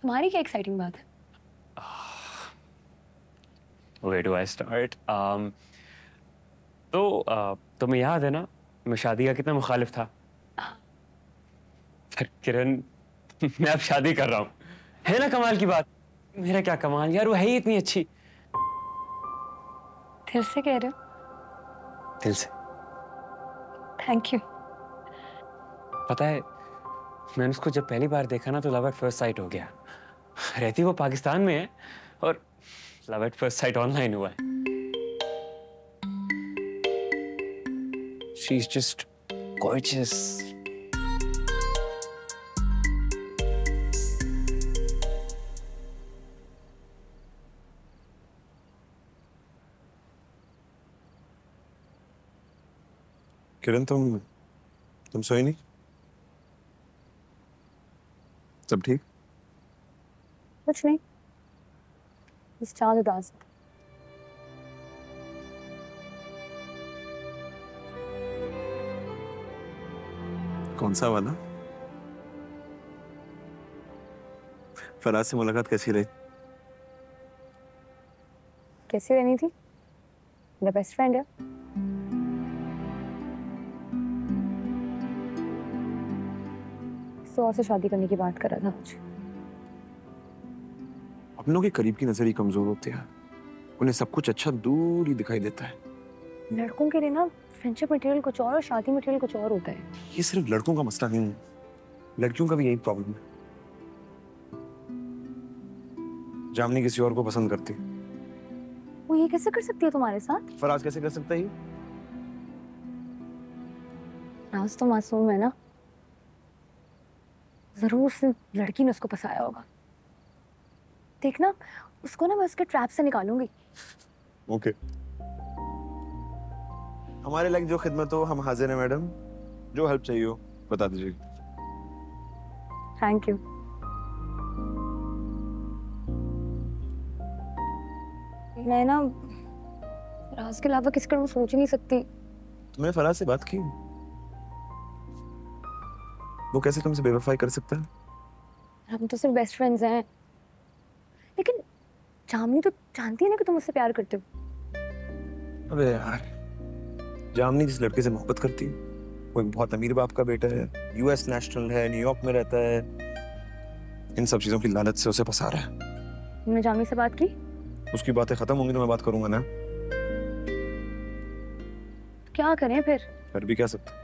तुम्हारी क्या एक्साइटिंग बात है?
Where do I start? तो तुम्हें याद है ना, मैं शादी का कितना मुखालिफ था। पर किरण, मैं अब शादी कर रहा हूँ। है ना कमाल की बात? मेरा क्या कमाल यार, वो है ही इतनी अच्छी।
दिल से कह रहे हो?
दिल से।
Thank you.
पता है, मैंने उसको जब पहली बार देखा ना तो लव एट फर्स्ट साइट हो गया। रहती वो पाकिस्तान में है और love at first sight online हुआ है। She is just gorgeous.
किरण तुम सोई नहीं? सब ठीक?
कुछ नहीं, बस चाल उदास है।
कौन सा वाला? फराज से मुलाकात कैसी रही?
कैसी रहनी थी? मेरा बेस्ट फ्रेंड है। तो और से शादी करने की बात कर रहा था मुझे।
अपनों के करीब की नजर ही कमजोर होते हैं, उन्हें सब कुछ अच्छा दूर ही दिखाई देता है।
लड़कों के लिए ना फ्रेंडशिप मटेरियल कुछ और शादी मटेरियल कुछ और होता है।
ये सिर्फ लड़कों का मसला नहीं है, लड़कियों का भी यही प्रॉब्लम है। जामनी किसी और को पसंद करती।
वो ये कैसे कर सकती है तुम्हारे साथ?
फराज कैसे कर सकता है?
फराज तो मासूम है ना, जरूर उस लड़की ने उसको फंसाया होगा। देखना, उसको ना मैं उसके ट्रैप से निकालूंगी।
ओके। हमारे लायक जो खिदमत हो हम हाजिर हैं मैडम, जो हेल्प चाहिए हो बता दीजिएगा।
Thank you. मैं ना फराज के अलावा किसका मैं सोच नहीं सकती।
तुमने फराज से बात की? वो कैसे तुमसे बेवफाई कर सकता है?
हम तो सिर्फ बेस्ट फ्रेंड्स हैं, लेकिन जामनी तो जानती है ना कि तुम मुझसे प्यार करते हो।
अबे यार, जामनी जिस लड़के से मोहब्बत करती है वो एक बहुत अमीर बाप का बेटा है, यूएस नेशनल है, न्यूयॉर्क में रहता है। इन सब चीजों की लालच से उसे फंसा रहा है।
तुमने जामनी से बात की?
उसकी बातें खत्म होंगी तो मैं बात करूंगा ना।
क्या करें फिर?
कर भी क्या सकते।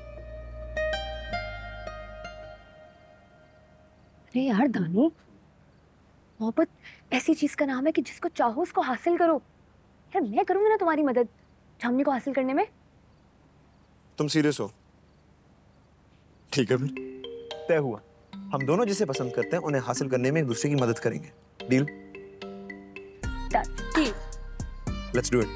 अरे यार दानी, मोहब्बत ऐसी चीज का नाम है कि जिसको चाहो उसको हासिल करो। यार मैं करूंगी ना तुम्हारी मदद जामनी को हासिल करने में।
तुम सीरियस हो? ठीक है फिर तय हुआ, हम दोनों जिसे पसंद करते हैं उन्हें हासिल करने में एक दूसरे की मदद करेंगे। Deal?
Deal.
Let's do it.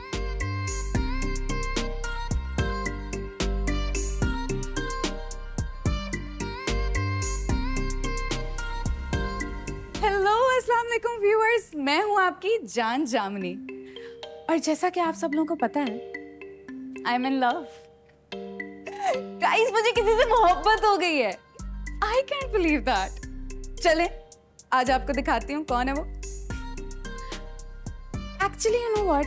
Hello अस्सलाम वालेकुम व्यूअर्स, मैं हूं आपकी जान जामनी और जैसा कि आप सब लोगों को पता है I am in love. Guys मुझे किसी से मोहब्बत हो गई है। I can't believe that. चले आज आपको दिखाती हूँ कौन है वो। Actually you know what,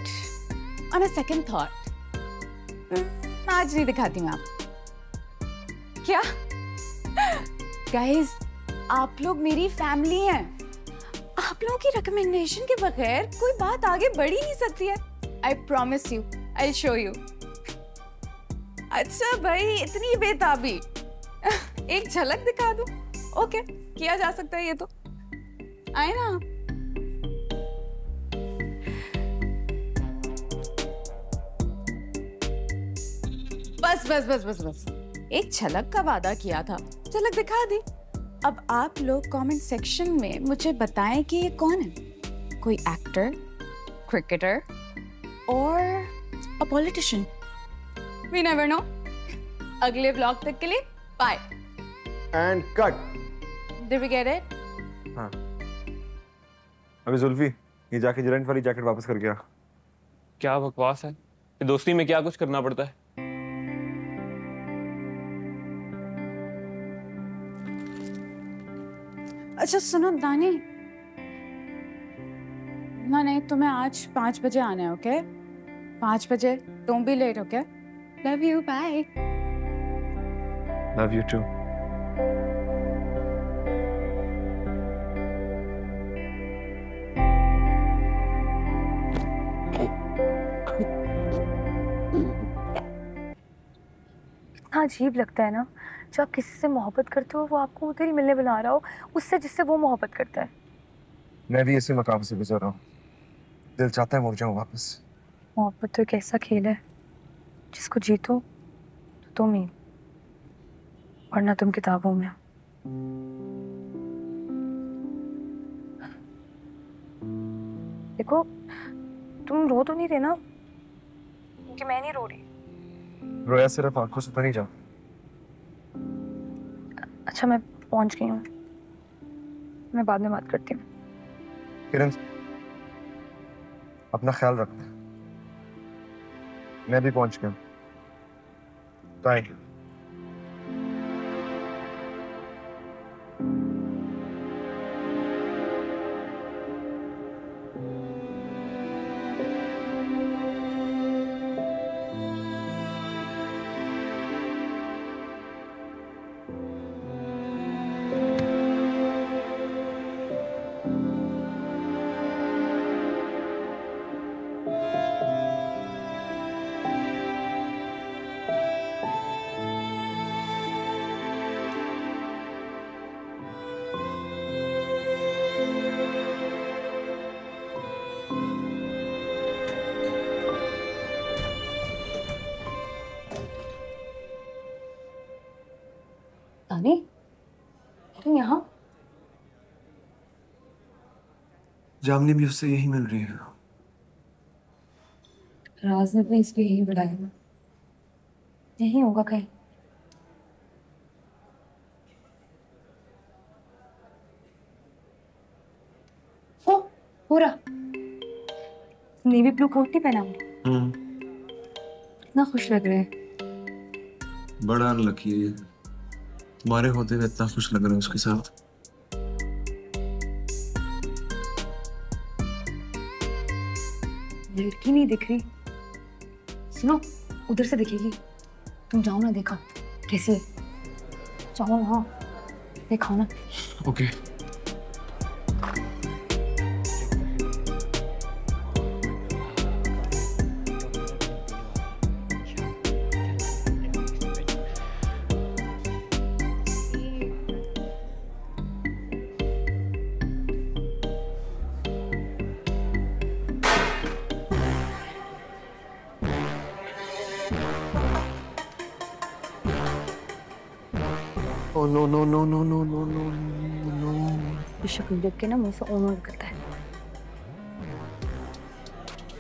on a second thought आज नहीं दिखाती हूँ आप। क्या गाइस, आप लोग मेरी फैमिली हैं। आप लोगों की रिकमेंडेशन के बगैर कोई बात आगे बढ़ ही नहीं सकती है। I promise you, I show you. अच्छा भाई, इतनी बेताबी। एक झलक दिखा दूं? ओके, किया जा सकता है ये तो। आए ना। बस बस बस बस बस, एक झलक का वादा किया था, झलक दिखा दी। अब आप लोग कमेंट सेक्शन में मुझे बताएं कि ये कौन है। कोई एक्टर, क्रिकेटर और a politician. We never know. अगले व्लॉग तक के लिए bye
and cut.
Did we get it?
हाँ। अबे जुल्फी, ये जाके जरेंट वाली जैकेट वापस कर गया।
क्या बकवास है, ये दोस्ती में क्या कुछ करना पड़ता है।
अच्छा सुनो दानी, नहीं तुम्हें आज 5 बजे आना है। ओके 5 बजे, don't be late. Okay, love you, bye.
Love you too.
हाँ अजीब लगता है ना जब आप किसी से मोहब्बत करते हो वो आपको उधर ही मिलने बुला रहा हो उससे जिससे वो मोहब्बत करता है।
मैं भी इसी मकाम से गुजर रहा हूँ। दिल चाहता है मुड़ जाऊँ वापस।
मोहब्बत तो एक ऐसा खेल है जिसको जीतो तो तुम ही, वरना तुम किताबों में। देखो तुम रो तो नहीं रहे ना, क्योंकि मैं नहीं रो रही।
रोया सिर्फ आंखों से तो नहीं जा।
अच्छा मैं पहुंच गई हूँ, मैं बाद में बात करती हूँ।
किरण अपना ख्याल रखना। मैं भी पहुंच गया। बाय।
तानी, तुम यहाँ?
जामनी भी उससे यही मिल रही है।
राज ने अपने इसको यही बुलाया, यही होगा कहीं। ओ, पूरा नेवी ब्लू कोट नहीं पहना? इतना खुश लग रहा है।
बड़ा अनलकी है, तुम्हारे होते हुए इतना खुश लग रहा है उसके साथ।
लड़की नहीं दिख रही। सुनो, उधर से दिखेगी। तुम जाओ ना, देखा कैसी है। जाओ ना, देखा ना।
Okay. Oh no no no no no no no no no।
शक्ल देख के ना मुझसे ओनर करता है।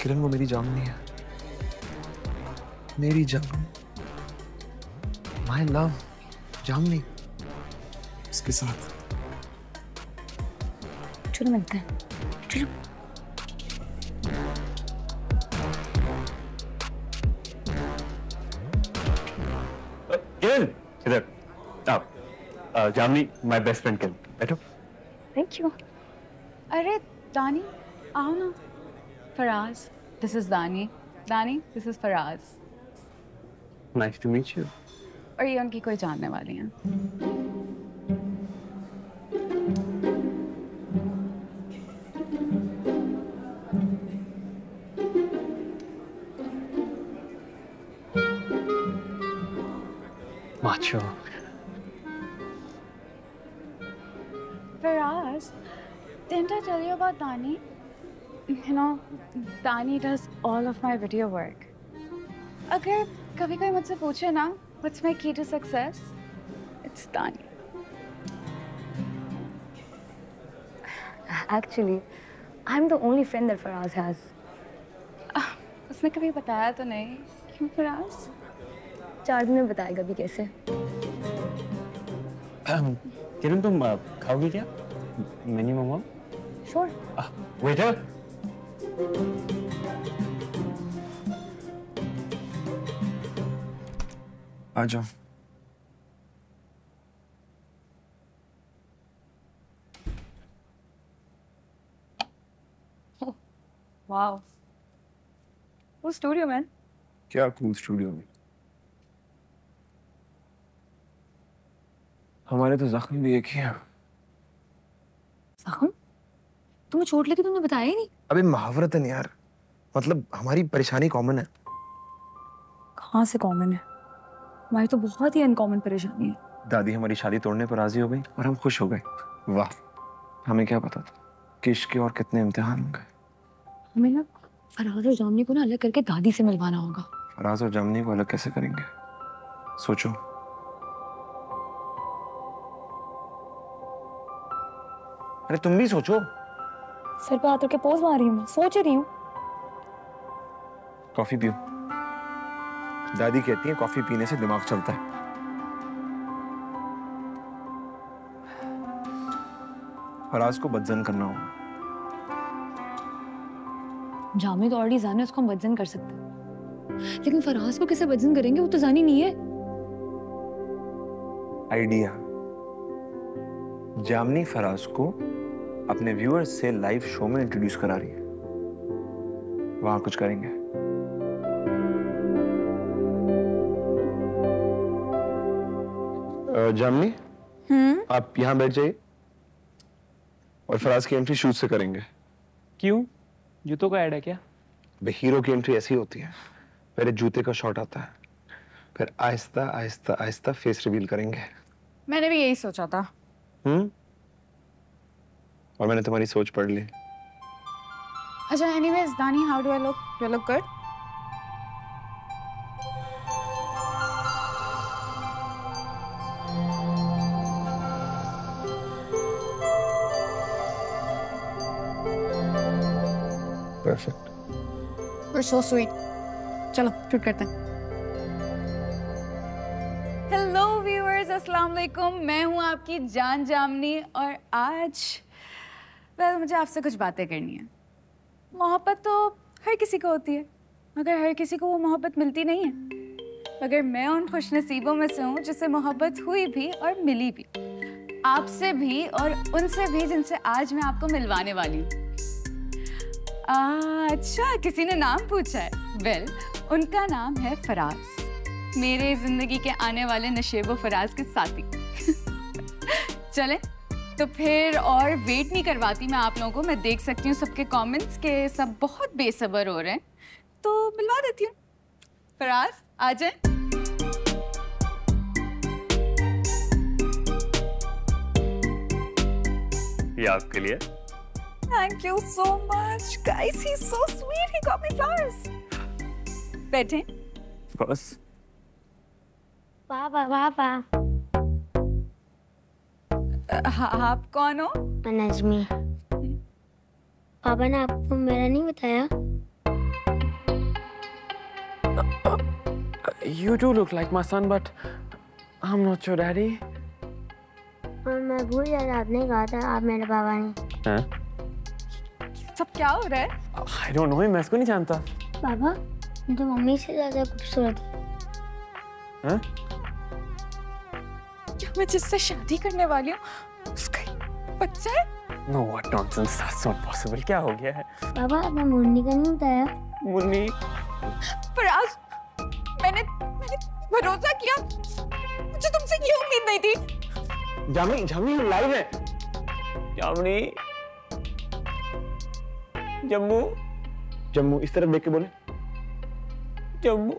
किरण वो मेरी जान नहीं है, मेरी जान, माय लव जामनी, इसके साथ।
चलो मिलते हैं, चलो।
किरण इधर आओ। जामनी माय बेस्ट फ्रेंड किरण, बैठो।
Thank you. अरे दानी आओ ना। Faraz, this is Dani. Dani, this is Faraz.
Nice to meet you.
और ये उनकी कोई जानने वाली हैं।
Macho.
Faraz, didn't I tell you about Dani? You know, Dani does all of my video work. अगर कभी कोई मुझसे पूछे ना, what's my key to success? It's Dani.
Actually, I'm the only friend that Faraz has.
उसने कभी बताया तो नहीं, क्यों फराज?
4 दिन में बताएगा भी कैसे?
किरण तुम खाओगी क्या? मैंने मंगवाऊं?
Sure.
वेटर।
आ जाओ।
Wow. वो स्टूडियो मैन।
क्या कूल स्टूडियो में। हमारे तो जख्म भी एक ही हैं।
जख्म? तुम्हें चोट लगी तुमने बताया ही नहीं।
अबे मुहावरत है यार, मतलब हमारी परेशानी कॉमन है।
कहाँ से कॉमन है? हमारी तो बहुत ही अनकॉमन परेशानी है।
दादी हमारी शादी तोड़ने पर राजी हो गई और हम खुश हो गए। वाह, हमें क्या पता था कि इश्क के और कितने इम्तिहान होंगे।
हमें ना फराज और जामनी को ना अलग करके दादी से मिलवाना होगा।
फराज और जामनी को अलग कैसे करेंगे? सोचो। अरे तुम भी सोचो।
सर पे हाथ रख के पोज मार रही हूँ, मैं सोच रही हूँ।
कॉफी पियो। दादी कहती है कॉफी पीने से दिमाग चलता है। फराज को बदजन करना होगा।
जामी तो ऑलरेडी जाने, उसको हम बदजन कर सकते हैं, लेकिन फराज को कैसे बदजन करेंगे? वो तो जानी नहीं है।
आइडिया। जामनी फराज को अपने व्यूअर्स से लाइव शो में इंट्रोड्यूस करा रही है, वहां कुछ करेंगे। जामनी, आप यहाँ बैठ जाइए और फराज की एंट्री शूज से करेंगे।
क्यों? जूतों का ऐड है क्या?
हीरो की एंट्री ऐसी होती है, पहले जूते का शॉट आता है, फिर आहिस्ता आहिस्ता आहिस्ता फेस रिवील करेंगे।
मैंने भी यही सोचा था।
और मैंने तुम्हारी सोच पढ़ ली।
अच्छा, एनीवेज दानी, how do I look? Do I look good?
Perfect.
You're so sweet. चलो शूट करते हैं। हेलो व्यूअर्स, अस्सलाम वालेकुम। मैं हूँ आपकी जान जामनी और आज मुझे आपसे कुछ बातें करनी है। मोहब्बत तो हर किसी को होती है, मगर हर किसी को वो मोहब्बत मिलती नहीं है। मगर मैं उन खुशनसीबों में से हूँ जिससे मोहब्बत हुई भी और मिली भी, आपसे भी और उनसे भी जिनसे आज मैं आपको मिलवाने वाली हूँ। अच्छा, किसी ने नाम पूछा है। वेल, उनका नाम है फराज, मेरे जिंदगी के आने वाले नशेबो फराज के साथी। चलें तो फिर और वेट नहीं करवाती मैं आप लोगों को। मैं देख सकती हूँ सबके कमेंट्स के सब बहुत बेसब्र हो रहे हैं, तो मिलवा देती हूँ। फराज आ जाए।
ये आपके लिए।
Thank you so much, guys. He's so sweet. He got me flowers. बैठे।
Of course.
पापा पापा।
आप कौन हो?
मैं नज़मी। पापा ने आपको मेरा नहीं बताया?
You do look like my son, but I'm not your daddy.
और मैं भूल गया, आपने कहा था आप मेरे पापा नहीं।
हाँ?
सब क्या हो रहा है?
I don't know, मैं इसको नहीं जानता।
पापा, तो मम्मी से ज्यादा खूबसूरत है।
हाँ?
क्या मैं जिससे शादी करने वाली हूँ उसका बच्चा है?
No, what nonsense, that's not possible. क्या हो गया है?
पापा, आपने मुन्नी का नहीं बताया?
मुन्नी?
फराज, मैंने भरोसा किया, मुझे तुमसे ये उम्मीद नहीं थी।
जामनी, जामनी लाइव है।
जामनी, जम्मू,
जम्मू, इस तरफ देख के बोले।
जम्मू।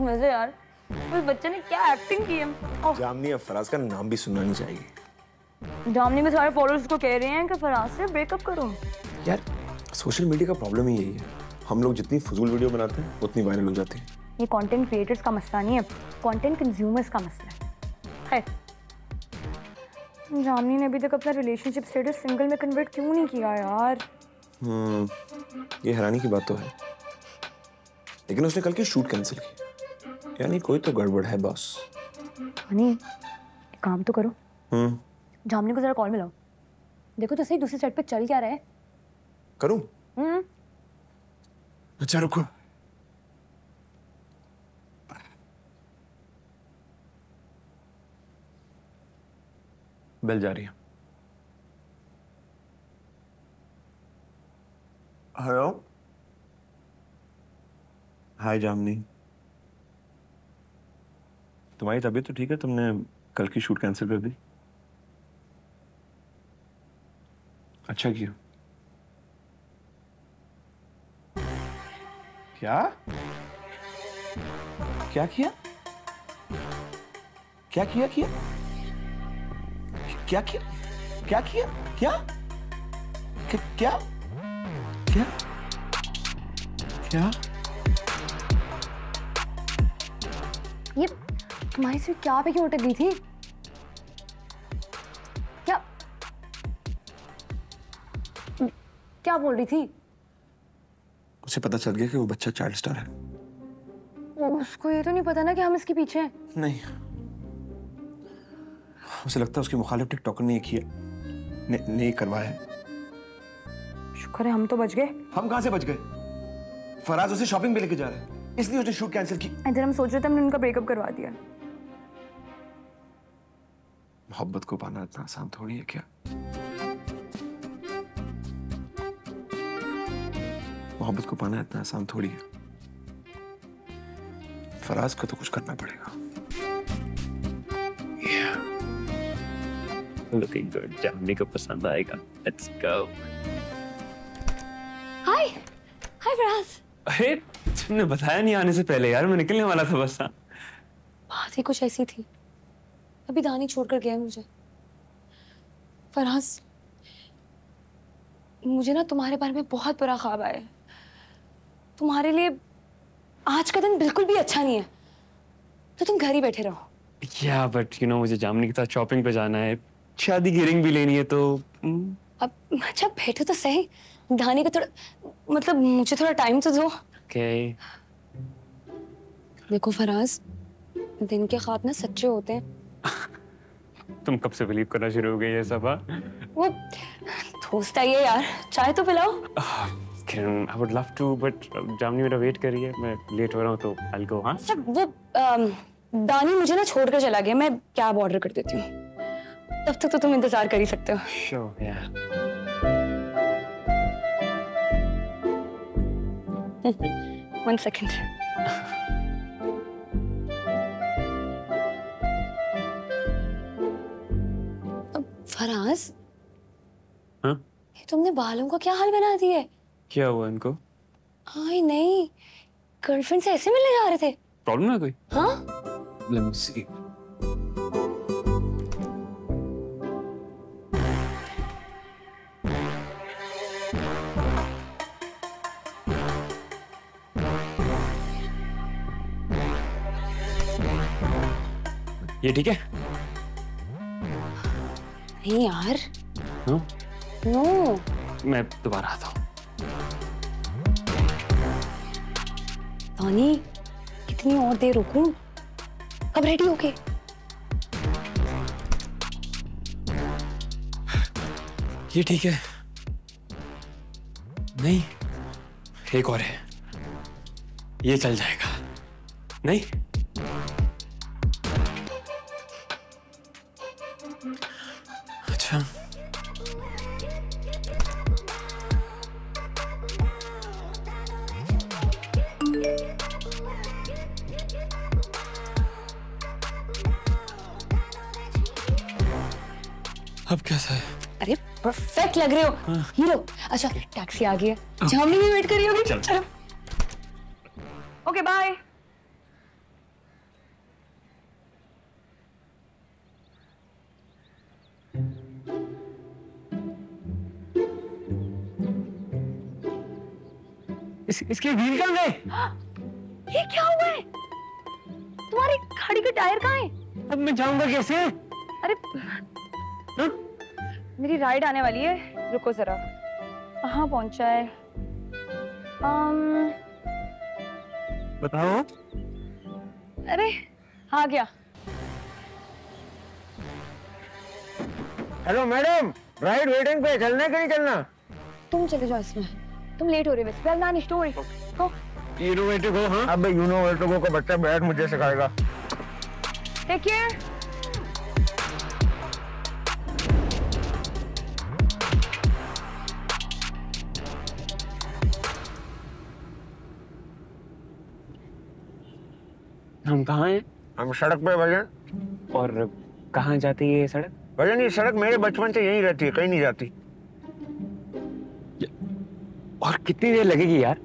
मजे यार, उस बच्चे ने क्या एक्टिंग की है।
जामनी, अब फराज का नाम भी सुनना नहीं चाहिए।
जामनी में सारे फॉलोअर्स को कह रहे हैं कि फराज से ब्रेकअप करो।
यार, सोशल मीडिया का प्रॉब्लम ही यही है, हम लोग जितनी फजूल वीडियो बनाते हैं उतनी वायरल हो जाती है।
ये कंटेंट क्रिएटर्स का मसला नहीं है, कंटेंट कंज्यूमर्स का मसला है। जामनी ने अभी तक अपना रिलेशनशिप स्टेटस सिंगल में कन्वर्ट क्यों नहीं किया यार?
ये हैरानी की बात तो है, लेकिन उसने कल की शूट कैंसिल की, यानी कोई तो गड़बड़ है बॉस।
हनी, एक काम तो करो। जामनी को जरा कॉल मिलाओ, देखो तो सही दूसरी साइड पे चल क्या रहा है।
करूं? अच्छा रुको। बेल जा रही है। हेलो, हाय जामनी, तुम्हारी तबीयत तो ठीक है? तुमने कल की शूट कैंसिल कर दी? अच्छा किया। क्या? क्या किया? क्या किया किया क्या किया क्या किया क्या क्या क्या क्या
ये तुम्हारी सिर्फ क्या पे क्यों अटक गई थी? क्या क्या बोल रही थी?
उसे पता चल गया कि वो बच्चा चाइल्ड स्टार है।
उसको ये तो नहीं पता ना कि हम इसके पीछे हैं।
नहीं, उसे लगता है उसकी मुखालिफ टिकटॉकर ने किया, नहीं करवाया है।
शुक्र है हम तो बच गए।
हम कहां से बच गए? फराज उसे शॉपिंग पे लेके जा रहा है, इसलिए उसने शूट कैंसिल की।
इधर हम सोच रहे थे हमने उनका ब्रेकअप करवा दिया।
मोहब्बत को पाना इतना आसान थोड़ी है क्या? मोहब्बत को पाना इतना आसान थोड़ी है। फराज को तो कुछ करना पड़ेगा।
Looking good. जामनी को पसंद आएगा। Let's go.
हाय हाय फराज।
अरे तुमने बताया नहीं आने से पहले यार, मैं निकलने वाला था बस।
बात ही कुछ ऐसी थी। अभी दानी छोड़कर गया मुझे। फराज, मुझे ना तुम्हारे बारे में बहुत बुरा ख्वाब आया है। तुम्हारे लिए आज का दिन बिल्कुल भी अच्छा नहीं है, तो तुम घर ही बैठे रहो।
Yeah, but you know मुझे जामनी के साथ शॉपिंग पे जाना है, शादी की रिंग भी लेनी है, तो
अब अच्छा बैठो तो सही। दानी का थोड़ा मतलब मुझे थोड़ा टाइम तो दो।
Okay.
देखो फराज, दिन के ख्वाब ना सच्चे होते हैं।
तुम कब से बिलीव करना शुरू हो गई है सब?
वो दोस्त आई है यार, चाय तो पिलाओ।
Kiran, I would love to, but जामनी मेरा वेट कर रही है, मैं लेट हो रहा हूँ तो I'll go, हाँ?
अच्छा वो दानी मुझे ना छोड़कर चला गया, मैं कैब ऑर्डर कर देती हूँ, तब तक तो तुम इंतजार कर ही सकते हो।
Sure, yeah.
One second. Faraz,
हाँ?
ये तुमने बालों का क्या हाल बना दिया है?
क्या हुआ इनको?
हाँ नहीं, गर्लफ्रेंड से ऐसे मिलने जा रहे थे?
प्रॉब्लम है कोई?
हाँ?
Let me see. ये ठीक है?
नहीं यार।
नो?
नो।
मैं दोबारा आता हूँ।
दानी, कितनी और देर रुकूं? कब रेडी होगे?
ये ठीक है। नहीं, एक और है, ये चल जाएगा। नहीं? अच्छा। अब कैसा है?
अरे परफेक्ट लग रहे हो। हाँ। हीरो। अच्छा टैक्सी आ गई है, जामनी भी वेट कर रही होगी। चलो। Okay bye.
इसके व्हील कहाँ गए?
ये क्या हुआ है? तुम्हारी गाड़ी के टायर कहाँ है?
अब मैं जाऊंगा कैसे?
अरे
हा?
मेरी राइड आने वाली है, रुको जरा। कहाँ पहुंचा है?
बताओ।
अरे आ गया।
हेलो मैडम, राइड वेटिंग पे, चलना है कि नहीं चलना?
तुम चले जाओ इसमें, तुम लेट हो रहे हो। वेल नानी story go.
You know where to go. हाँ, अब you know where to go का बच्चा बैठ मुझे सिखाएगा।
Take care.
हम कहाँ हैं?
हम सड़क पे भजन।
और कहाँ जाती है ये सड़क?
भजन ये सड़क मेरे बचपन से यहीं रहती है, कहीं नहीं जाती।
और कितनी देर लगेगी यार?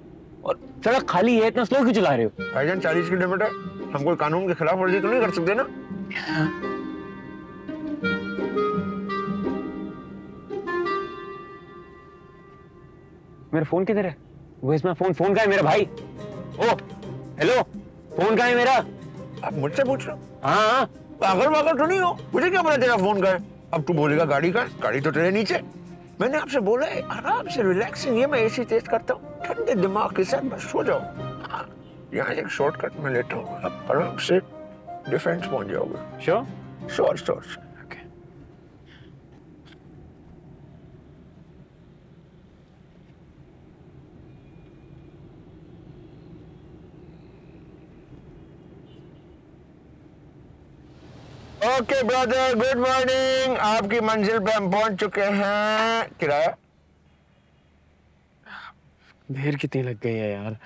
और सड़क खाली है, इतना स्लो क्यों चला रहे हो?
भाईजान 40 किलोमीटर, हम कोई कानून के खिलाफ वर्जी तो नहीं कर सकते ना।
मेरा फोन किधर है? वो इसमें फोन का है मेरा भाई। ओ हेलो, फोन का है मेरा?
आप मुझसे पूछ रहे हो?
हाँ
पागल तो नहीं हो, मुझे क्या पता तेरा फोन का है? अब तू बोलेगा गाड़ी का, गाड़ी तो तेरे नीचे। मैंने आपसे बोला है आराम से रिलैक्सिंग, ये मैं एसी तेज करता हूँ, ठंडे दिमाग के साथ बस सो जाओ। यहाँ एक शॉर्टकट में लेता हूँ, आप आराम से डिफेंस पहुंच जाओगे। Sure. Okay brother, good morning. आपकी मंजिल पे हम पहुंच चुके हैं। किराया?
देर कितनी लग गई है यार।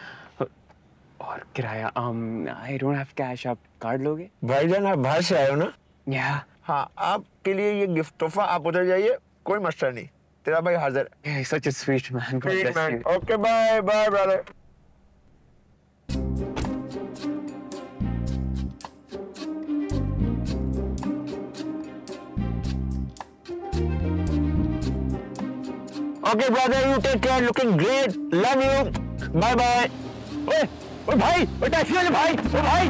और किराया आई डोंट हैव कैश, आप कार्ड लोगे?
भाईजान आप बाहर से आए हो ना?
या
हाँ, आपके लिए ये गिफ्ट तोहफा, आप उधर जाइए, कोई मसला नहीं। तेरा भाई हाजिर है।
Such a sweet man.
Okay bye brother. Okay, brother, you take care. Looking great. Love you. Bye bye.
ओए भाई, ओए टैक्सी वाले भाई, ओ भाई।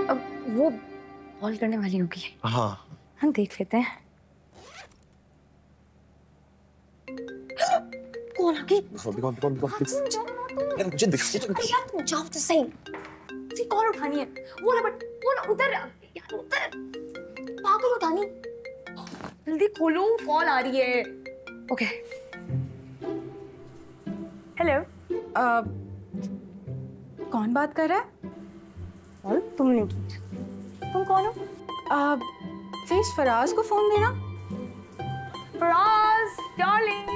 अब वो कॉल करने वाली होगी।
हाँ,
हम देख लेते हैं। कौन आ गई?
यार मुझे दिख
यार तुम जाओ तो सही। उसी कॉल उठानी है। वो ना उधर यार, उधर पागल हो दानी। जल्दी खोलो, कॉल आ रही है। Okay hello.
कौन बात कर रहा है?
कॉल तुमने की। तुम कौन हो?
प्लीज फराज को फोन देना।
फराज डार्लिंग,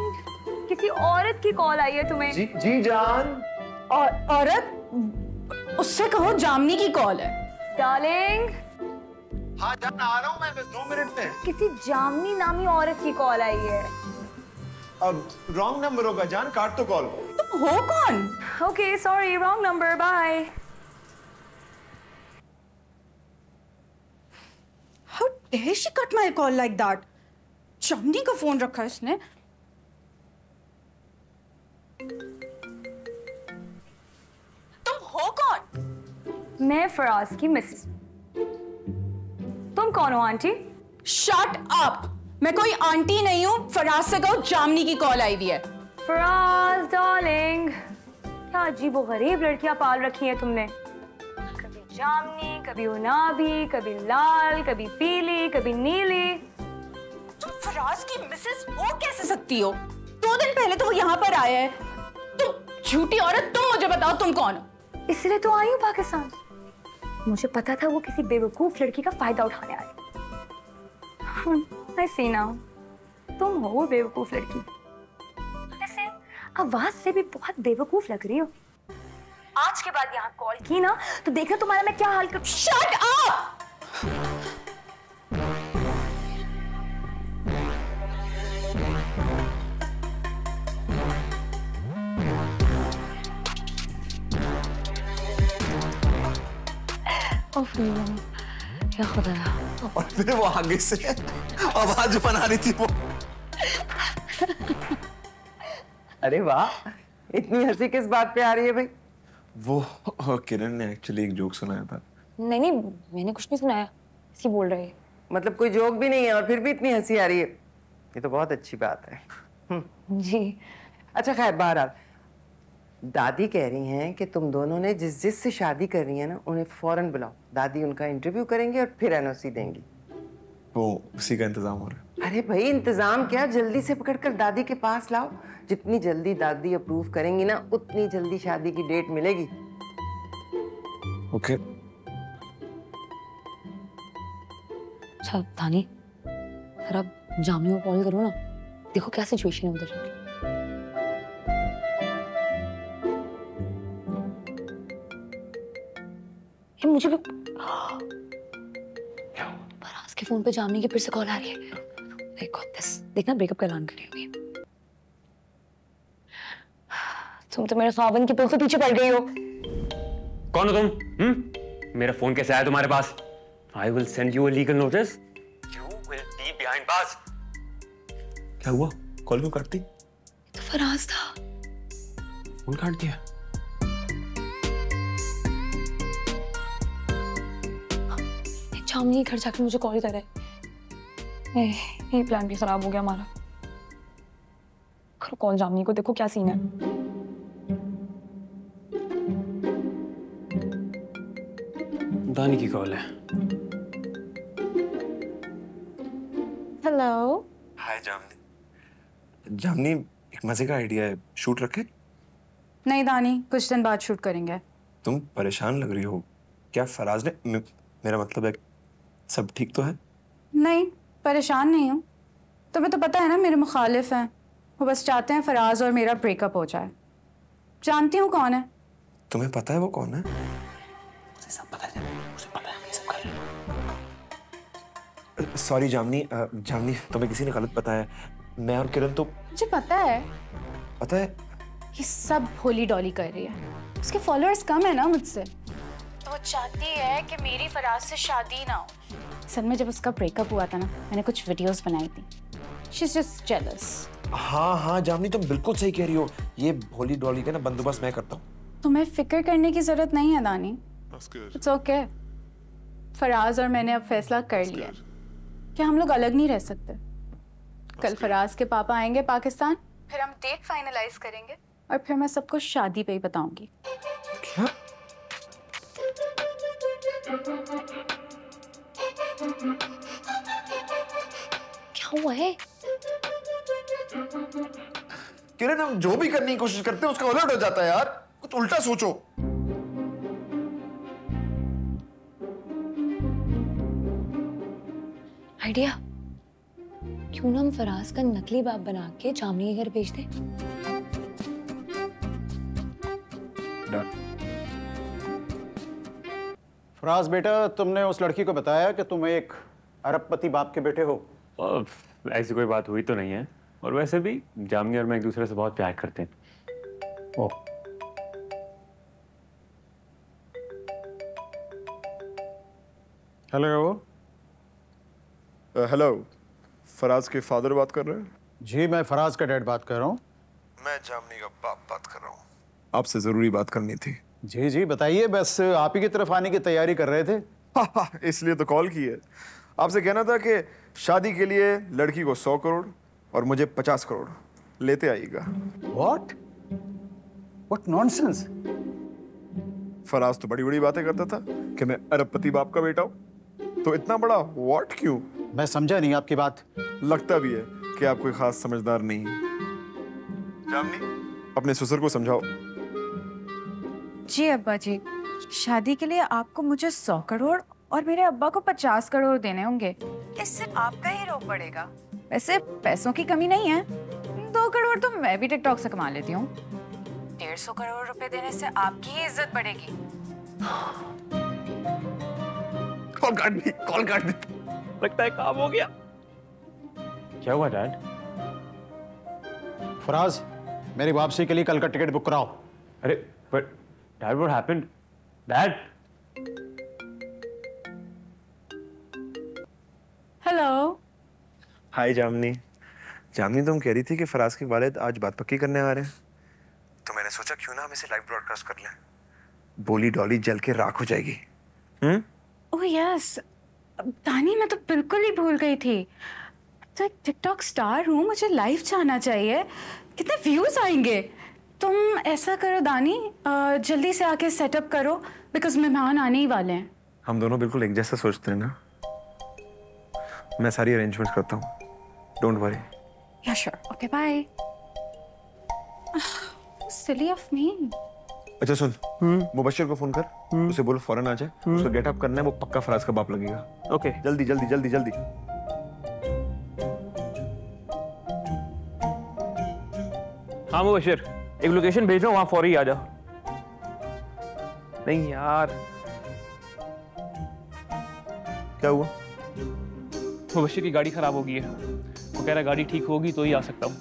किसी औरत की कॉल आई है तुम्हें?
जी जान।
और औरत? उससे कहो जामनी की कॉल है।
डार्लिंग।
हाँ जान, आ रहा हूँ मैं बस 2 मिनट में।
किसी जामनी नामी औरत की कॉल आई है।
अब रॉन्ग नंबर होगा जान, काट तो कॉल।
तुम हो कौन?
Okay sorry, wrong number, bye.
How dare she cut my call like that? Jamni का फोन रखा है इसने। हो कौन?
मैं फराज की मिसेस। तुम कौन हो आंटी?
Shut up! मैं कोई आंटी नहीं हूँ। फराज से कहो जामनी की कॉल आई हुई है।
फराज डार्लिंग, क्या अजीबो गरीब लड़कियां पाल रखी हैं तुमने। कभी जामनी, कभी उनाबी, कभी लाल, कभी पीली, कभी नीली।
तुम फराज की मिसेस हो कैसे सकती हो? 2 दिन पहले तो वो यहाँ पर आया है। तुम झूठी औरत, तुम मुझे बताओ तुम कौन हो?
इसलिए तो आई हूँ पाकिस्तान। मुझे पता था वो किसी बेवकूफ लड़की का फायदा उठाने आए। I see now, तुम हो वो बेवकूफ लड़की। वैसे आवाज से भी बहुत बेवकूफ लग रही हो। आज के बाद यहाँ कॉल की ना तो देखना तुम्हारा मैं क्या हाल कर।
Shut up!
क्या खुदाया।
और फिर वो आगे से आवाज बना रही थी वो।
अरे वाह, इतनी हंसी किस बात पे आ रही है भाई?
वो किरण ने एक्चुअली एक जोक सुनाया था।
नहीं मैंने कुछ नहीं सुनाया। इसकी बोल रहे हैं।
मतलब कोई जोक भी नहीं है और फिर भी इतनी हंसी आ रही है, ये तो बहुत अच्छी बात है।
जी।
अच्छा खैर, बहरहाल दादी कह रही हैं कि तुम दोनों ने जिस से शादी कर रही है ना, उन्हें फौरन बुलाओ। दादी उनका इंटरव्यू करेंगे और फिर एनओसी देंगी।
वो उसी का इंतजाम हो रहा है।
अरे भाई इंतजाम क्या, जल्दी से पकड़कर दादी के पास लाओ। जितनी जल्दी दादी अप्रूव करेंगी ना, उतनी जल्दी शादी की डेट मिलेगी।
ओके।
अच्छा धानी, जरा जामनी को कॉल करो ना, देखो क्या सिचुएशन है उधर। मुझे भी उसके फोन पे जामनी की फिर से कॉल आ रही है। I got this. देखना ब्रेकअप का ऐलान कर रही होगी। तुम तो मेरे सावन की पुल से पीछे पड़ गई हो।
कौन हो तुम? मेरा फोन कैसे आया तुम्हारे पास? I will send you a legal notice. You will be behind bars.
क्या हुआ? कॉल क्यों काटती?
तो फराज था।
फोन काट दिया।
जामनी घर जाकर मुझे कॉल करे। ये प्लान भी खराब हो गया हमारा। करो कॉल जामनी को, देखो क्या सीन है।
दानी की कॉल है।
हेलो।
हाय जामनी। जामनी, एक मजे का आइडिया है, शूट रखे?
नहीं दानी, कुछ दिन बाद शूट करेंगे।
तुम परेशान लग रही हो। क्या फराज ने मेरा मतलब है, सब ठीक तो है?
नहीं, परेशान नहीं हूँ। तुम्हें तो पता है ना मेरे मुखालिफ हैं। वो बस चाहते हैं फराज और मेरा ब्रेकअप हो जाए। जानती हूँ कौन है।
तुम्हें पता है वो कौन है?
मुझे सब पता है, मुझे पता है, सब कर लो।
सॉरी जामनी, जामनी तुम्हें किसी ने गलत बताया। मैं और किरण तो
मुझे पता है।
पता है
ये सब भोली डॉली कर रही है। उसके फॉलोअर्स कम है ना मुझसे, तो वो चाहती है कि मेरी फराज से शादी ना हो। असल में जब उसका ब्रेकअप हुआ था ना, मैंने कुछ वीडियोस बनाई थी। She is just jealous.
हाँ हाँ जामनी, तुम बिल्कुल सही कह रही हो। ये भोली डॉली का ना बंदोबस्त मैं करता हूँ।
तुम्हें फिक्र करने की जरूरत नहीं है दानी। It's okay. फराज और मैंने अब फैसला कर लिया कि हम लोग अलग नहीं रह सकते। कल फराज के पापा आएंगे पाकिस्तान, फिर हम डेट फाइनलाइज करेंगे और फिर मैं सबको शादी पे ही बताऊंगी।
क्या?
क्या हुआ है?
किरण, हम जो भी करने की कोशिश करते हैं उसका उलट हो जाता है यार। कुछ उल्टा सोचो।
आइडिया, क्यों ना हम फराज का नकली बाप बना के जामनी के घर भेज दें?
फराज बेटा, तुमने उस लड़की को बताया कि तुम एक अरबपति बाप के बेटे हो?
ऐसी कोई बात हुई तो नहीं है, और वैसे भी जामनी और मैं एक दूसरे से बहुत प्यार करते हैं।
ओह। हेलो।
हेलो, फराज के फादर बात कर रहे हैं?
जी, मैं फराज का डैड बात कर रहा हूँ।
मैं जामनी का बाप बात कर रहा हूँ। आपसे जरूरी बात करनी थी।
जी जी बताइए, बस आप ही की तरफ आने की तैयारी कर रहे थे।
इसलिए तो कॉल की है। आपसे कहना था कि शादी के लिए लड़की को 100 करोड़ और मुझे 50 करोड़ लेते आइएगा।
What? What nonsense?
फराज तो बड़ी बड़ी बातें करता था कि मैं अरबपति बाप का बेटा हूँ, तो इतना बड़ा व्हाट क्यों?
मैं समझा नहीं आपकी बात।
लगता भी है कि आप कोई खास समझदार नहीं है। जामनी, अपने ससुर को समझाओ।
जी अब्बा जी, शादी के लिए आपको मुझे 100 करोड़ और मेरे अब्बा को 50 करोड़ देने होंगे। इससे आपका ही रोक पड़ेगा। वैसे पैसों की कमी नहीं है, 2 करोड़ तो मैं भी टिकटॉक से कमा लेती हूँ। 150 करोड़ रुपए देने से आपकी ही इज्जत बढ़ेगी।
कॉल काट दी।
लगता है काम हो गया। क्या हुआ डैड?
फराज, मेरी वापसी के लिए कल का टिकट बुक कराओ।
अरे but dad, what happened? Dad.
Hello.
Hi Jamni. Jamni, तुम कह रही थी कि फराज के वालिद आज बात पक्की करने आ रहे हैं, तो मैंने सोचा क्यों ना हम इसे लाइव ब्रॉडकास्ट कर लें। बोली डॉली जल के राख हो जाएगी।
ओह यस दानी, मैं तो बिल्कुल ही भूल गई थी। तो एक टिकटॉक स्टार हूँ, मुझे लाइव जाना चाहिए। कितने व्यूज आएंगे। तुम ऐसा करो दानी, जल्दी से आके सेटअप करो, बिकॉज मेहमान आने ही वाले हैं।
हम दोनों बिल्कुल एक जैसा सोचते हैं ना। मैं सारी अरेंजमेंट करता हूँ, don't worry.
Yeah sure, okay bye. Silly of me.
अच्छा सुन, मुबश्शिर को फोन कर, उसे बोलो फौरन आ जाए। उसका गेटअप करना है, वो पक्का फराज का बाप लगेगा।
ओके,
जल्दी जल्दी जल्दी जल्दी।
हाँ मुबश्शिर, एक लोकेशन भेज रहा हूँ, वहां फौरी आ जाओ। नहीं यार।
क्या हुआ?
मुबशिर की गाड़ी खराब हो गई है, वो कह रहा है गाड़ी ठीक होगी तो ही आ सकता हूँ।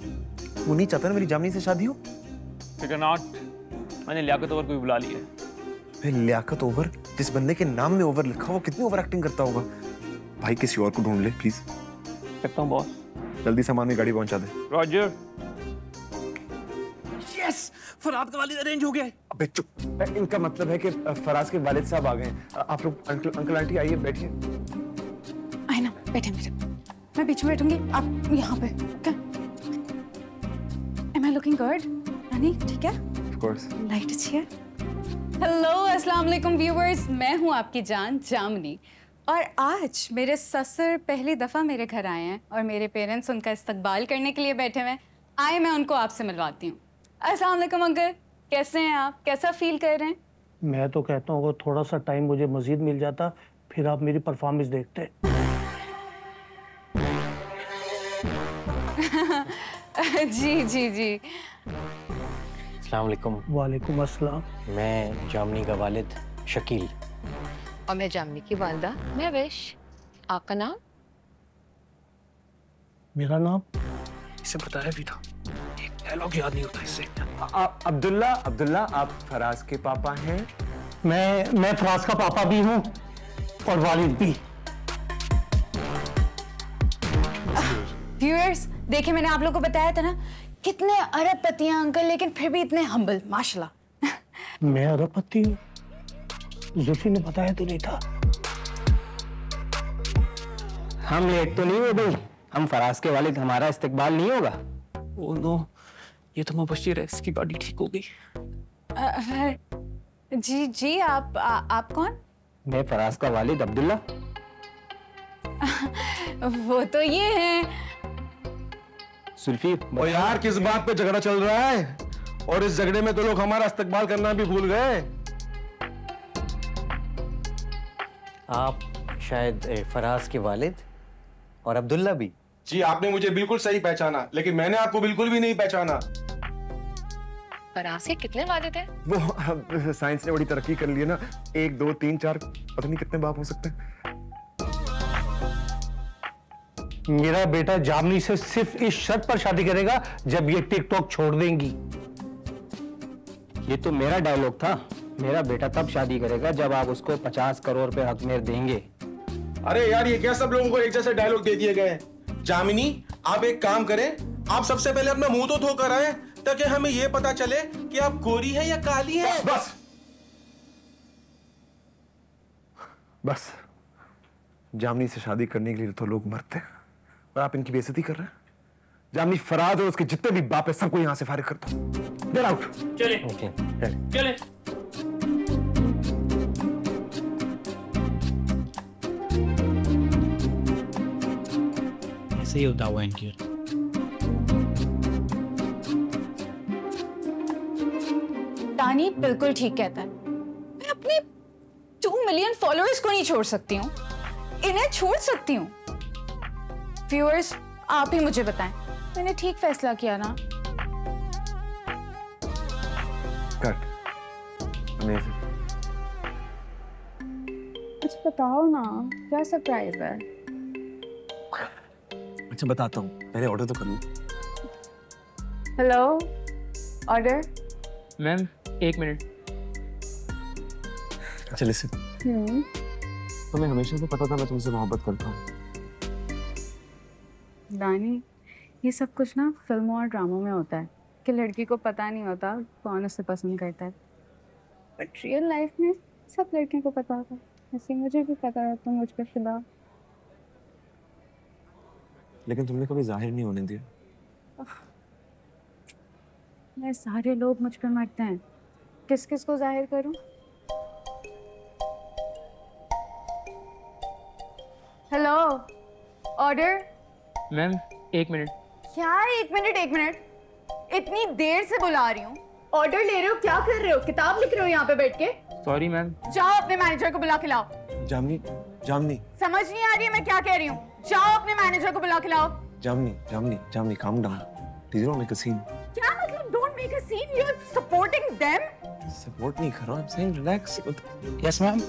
वो नहीं चाहता ना मेरी जामनी से शादी हो?
फिगर नॉट, मैंने लियाकत ओवर को भी बुला लिया है।
फिर लियाकत ओवर? जिस बंदे के नाम में ओवर लिखा वो कितनी ओवर एक्टिंग करता होगा। भाई किसी और को ढूंढ ले प्लीज।
करता हूँ बॉस।
जल्दी सामान में गाड़ी पहुंचा दे।
रॉजर। यस, फराज का वालिद अरेंज हो गया है।
अबे चुप, इनका मतलब है कि फराज के वालिद साहब आ गए हैं। आप लोग अंकल आंटी आइए बैठिए।
आई ना, बैठे बैठे, मैं बीच में बैठूंगी, आप यहाँ पे। Okay, am I looking good? Rani ठीक है?
Of course.
लाइट अच्छी है। हेलो, अस्सलाम वालेकुम व्यूअर्स, मैं हूँ आपकी जान जामनी, और आज मेरे ससुर पहली दफ़ा मेरे घर आए हैं और मेरे पेरेंट्स उनका इस्तकबाल करने के लिए बैठे हुए हैं। आए, मैं उनको आपसे मिलवाती हूँ। अस्सलाम वालेकुम अंकल, कैसे हैं आप? कैसा फील कर रहे हैं?
मैं तो कहता हूँ अगर थोड़ा सा टाइम मुझे मजीद मिल जाता फिर आप मेरी परफॉर्मेंस देखते।
जी जी जी।
अस्सलाम वालेकुम।
वालेकुम अस्सलाम।
मैं जामनी का वालिद शकील।
और मैं जामनी की वालदा महविश। आपका नाम?
मेरा नाम
इसे बताया भी था, एक डायलॉग याद नहीं होता इससे।
अब्दुल्ला, अब्दुल्ला आप फराज के पापा हैं?
मैं फराज का पापा भी हूँ और वालिद भी।
व्यूअर्स देखिए, मैंने आप लोगों को बताया था ना, कितने अरबपति हैं अंकल, लेकिन फिर भी इतने हम्बल, माशाल्लाह।
मैं अरबपति हूँ? जुल्फी ने बताया तो नहीं था।
हम लेट तो नहीं हुए भाई? हम फराज के वालिद, हमारा इस्तकबाल नहीं होगा?
ओह नो, ये तो मुबशिर है, इसकी गाड़ी ठीक हो गई।
जी जी, आप कौन?
मैं फराज का वालिद अब्दुल्ला।
वो तो ये है।
सुल्फी।
और यार किस बात पे झगड़ा चल रहा है? और इस झगड़े में तो लोग हमारा इस्तकबाल करना भी भूल गए।
आप शायद फराज के वालिद और अब्दुल्ला भी।
जी आपने मुझे बिल्कुल सही पहचाना, लेकिन मैंने आपको बिल्कुल भी नहीं पहचाना।
फराज के कितने वालिद हैं?
वो साइंस ने बड़ी तरक्की कर ली है ना, 1 2 3 4 पता नहीं कितने बाप हो सकते हैं।
मेरा बेटा जामनी से सिर्फ इस शर्त पर शादी करेगा जब ये टिकटॉक छोड़ देंगी।
ये तो मेरा डायलॉग था। मेरा बेटा तब शादी करेगा जब आप उसको 50 करोड़ रुपए हक में देंगे।
अरे यार ये क्या सब लोगों को एक जैसे डायलॉग दे दिए गए? जामिनी आप एक काम करें, आप सबसे पहले अपना मुंह तो धोकर आए ताकि हमें ये पता चले कि आप गोरी हैं या काली हैं।
बस बस, जामनी से शादी करने के लिए तो लोग मरते हैं और आप इनकी बेइज्जती कर रहे हैं। जामनी फराज और उसके जितने भी बाप है सबको यहां से फारिग कर दो। Get out.
चले चले।
ऐसे ही होता हुआ इनकी।
तानी बिल्कुल ठीक कहता है। मैं अपने 2 मिलियन फॉलोअर्स को नहीं छोड़ सकती हूँ, इन्हें छोड़ सकती हूँ। व्यूअर्स आप ही मुझे बताएं, मैंने ठीक फैसला किया ना?
कट। अमेजिंग।
कुछ बताओ ना, क्या सरप्राइज है?
अच्छा बताता हूँ, पहले ऑर्डर तो कर लूँ।
Hello, order.
Ma'am 1 minute.
अच्छा लिसन, तुम्हें हमेशा से पता था मैं तुमसे मोहब्बत करता हूँ।
दानी, ये सब कुछ ना फिल्मों और ड्रामों में होता है कि लड़की को पता नहीं होता कौन उसे पसंद करता है, बट रियल लाइफ में सब लड़कियों को पता होता है। ऐसे मुझे भी पता है तुम मुझ पे फिदा हो।
लेकिन तुमने कभी जाहिर नहीं होने दिया।
मैं सारे लोग मुझ पे मरते हैं, किस किस को जाहिर करूं? Hello, order.
Ma'am 1 minute.
क्या 1 मिनट 1 मिनट? इतनी देर से बुला रही हूँ, ऑर्डर ले रहे हो, क्या कर रहे हो? किताब लिख रहे हो यहाँ पे बैठ के?
Sorry ma'am.
जाओ अपने मैनेजर को बुला के लाओ।
जामनी, जामनी।
समझ नहीं आ रही है मैं क्या कह रही हूँ? जाओ अपने मैनेजर को बुला के लाओ।
जामनी, जामनी, जामनी, calm down. Please don't make a scene.
क्या मतलब don't make a scene? You're supporting them?
Support नहीं कर रहा हूँ, I'm saying relax.
Yes ma'am.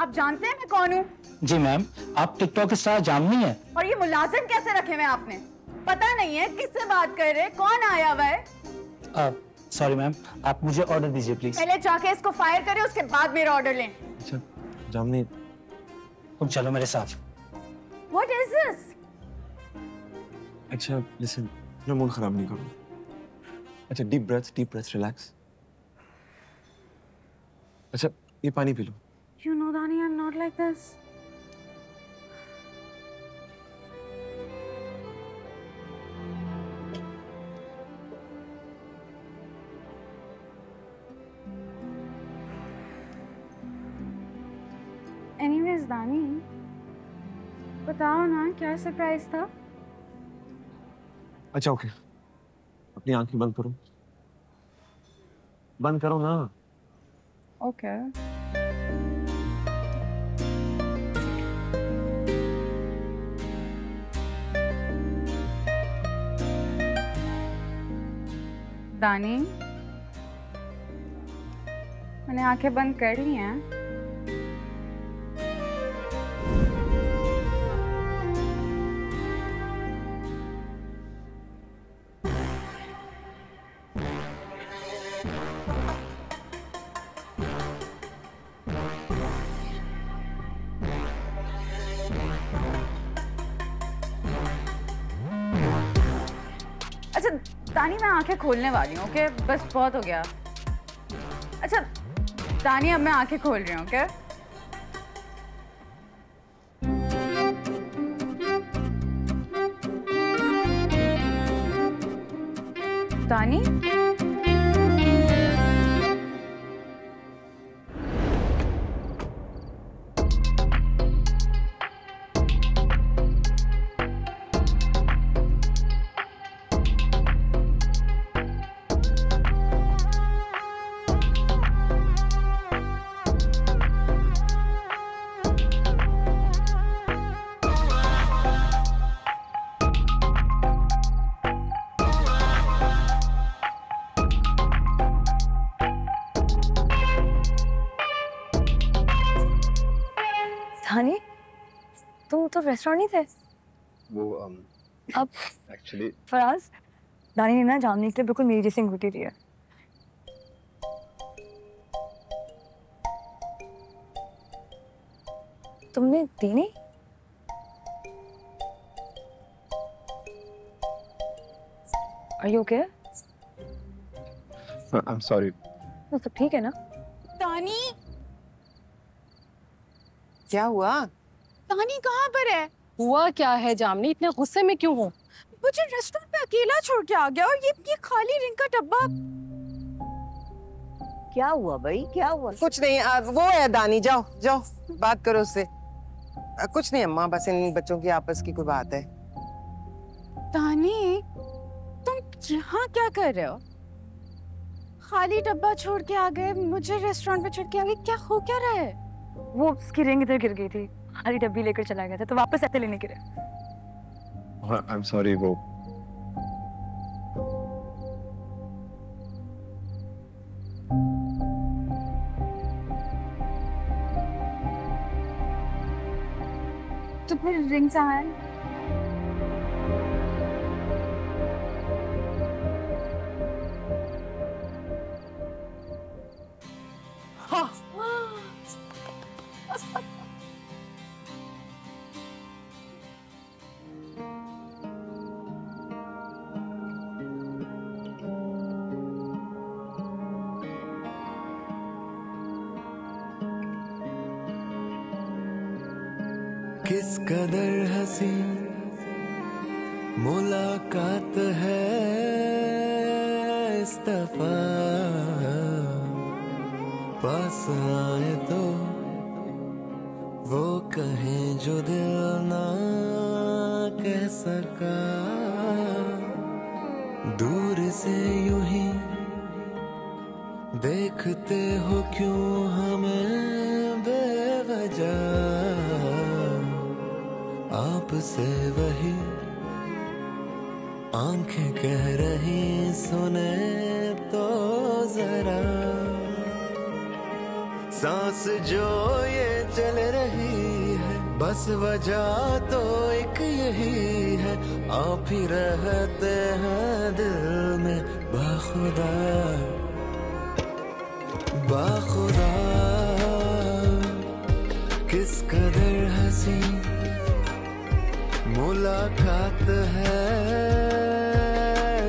आप जानते हैं मैं कौन हूँ?
जी मैम, आप टिकटॉक स्टार जामनी है।
और ये मुलाजिम कैसे रखे हुए आपने? पता नहीं है किससे बात कर रहे, कौन आया हुआ है?
सॉरी मैम, आप मुझे ऑर्डर दीजिए प्लीज।
पहले जाके इसको फायर करें, उसके बाद मेरा ऑर्डर लें।
अच्छा जामनी,
तुम चलो मेरे साथ।
What is this?
अच्छा लिसन, अपना मूड खराब नहीं करो। अच्छा डीप ब्रेथ, रिलैक्स। अच्छा ये पानी P low.
You know, Dani, I'm not like this.
Anyways, Dani, बताओ ना क्या सरप्राइज था?
अच्छा ओके, अपनी आंखें बंद करो। बंद करो ना।
ओके। दानी, मैंने आंखें बंद कर ली हैं। अच्छा दानी, मैं आंखें खोलने वाली हूँ, ओके? बस बहुत हो गया। अच्छा दानी, अब मैं आंखें खोल रही हूँ, ओके? दानी,
दानी, तुम तो रेस्टोरेंट नहीं थे?
वो
अब
एक्चुअली
फराज, दानी ने ना जामनी के लिए बिल्कुल मेरी जैसी अंगूठी दी है। तुमने दी नहीं? Are you okay?
I am sorry.
तो सब ठीक है ना?
दानी,
क्या हुआ?
दानी कहाँ पर है?
हुआ क्या है जामनी, इतने गुस्से में क्यों हो?
मुझे रेस्टोरेंट पे अकेला छोड़ के आ गया, और ये खाली रिंग का डब्बा।
क्या हुआ भाई, क्या हुआ?
कुछ नहीं, वो है दानी, जाओ जाओ बात करो उससे। कुछ नहीं अम्मा, बस इन बच्चों की आपस की कोई बात है।
दानी, तुम यहाँ क्या कर रहे हो? खाली डब्बा छोड़ के आ गए, मुझे रेस्टोरेंट पे छोड़ के आ गए, क्या हो क्या रहा है?
वो उसकी रिंग इधर गिर गई थी, खाली डब्बी लेकर चला गया था, तो वापस ऐसे लेने गिरे।
I am sorry. वो
तो फिर रिंग कहाँ है?
किस कदर हंसी मुलाकात है इस दफा, पास आए तो वो कहें जो दिल ना कह सका, दूर से यूं ही देखते हो क्यों हमें बेवजह, आपसे वही आंखें कह रही सुने तो जरा, सांस जो ये चल रही है बस वजह तो एक यही है, आप ही रहते हैं दिल में बाखुदा बाखुदा। किस कदर हंसी मुलाकात है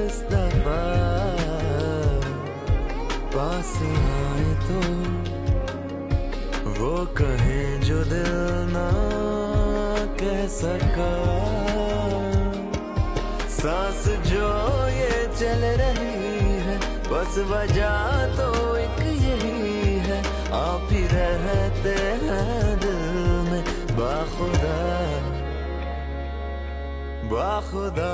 इस दफा, पास आए तो वो कहें जो दिल ना कह सका। सांस जो ये चल रही है, बस वजह तो एक यही है, आप ही रहते हैं दिल में बाखुदा बाखुदा।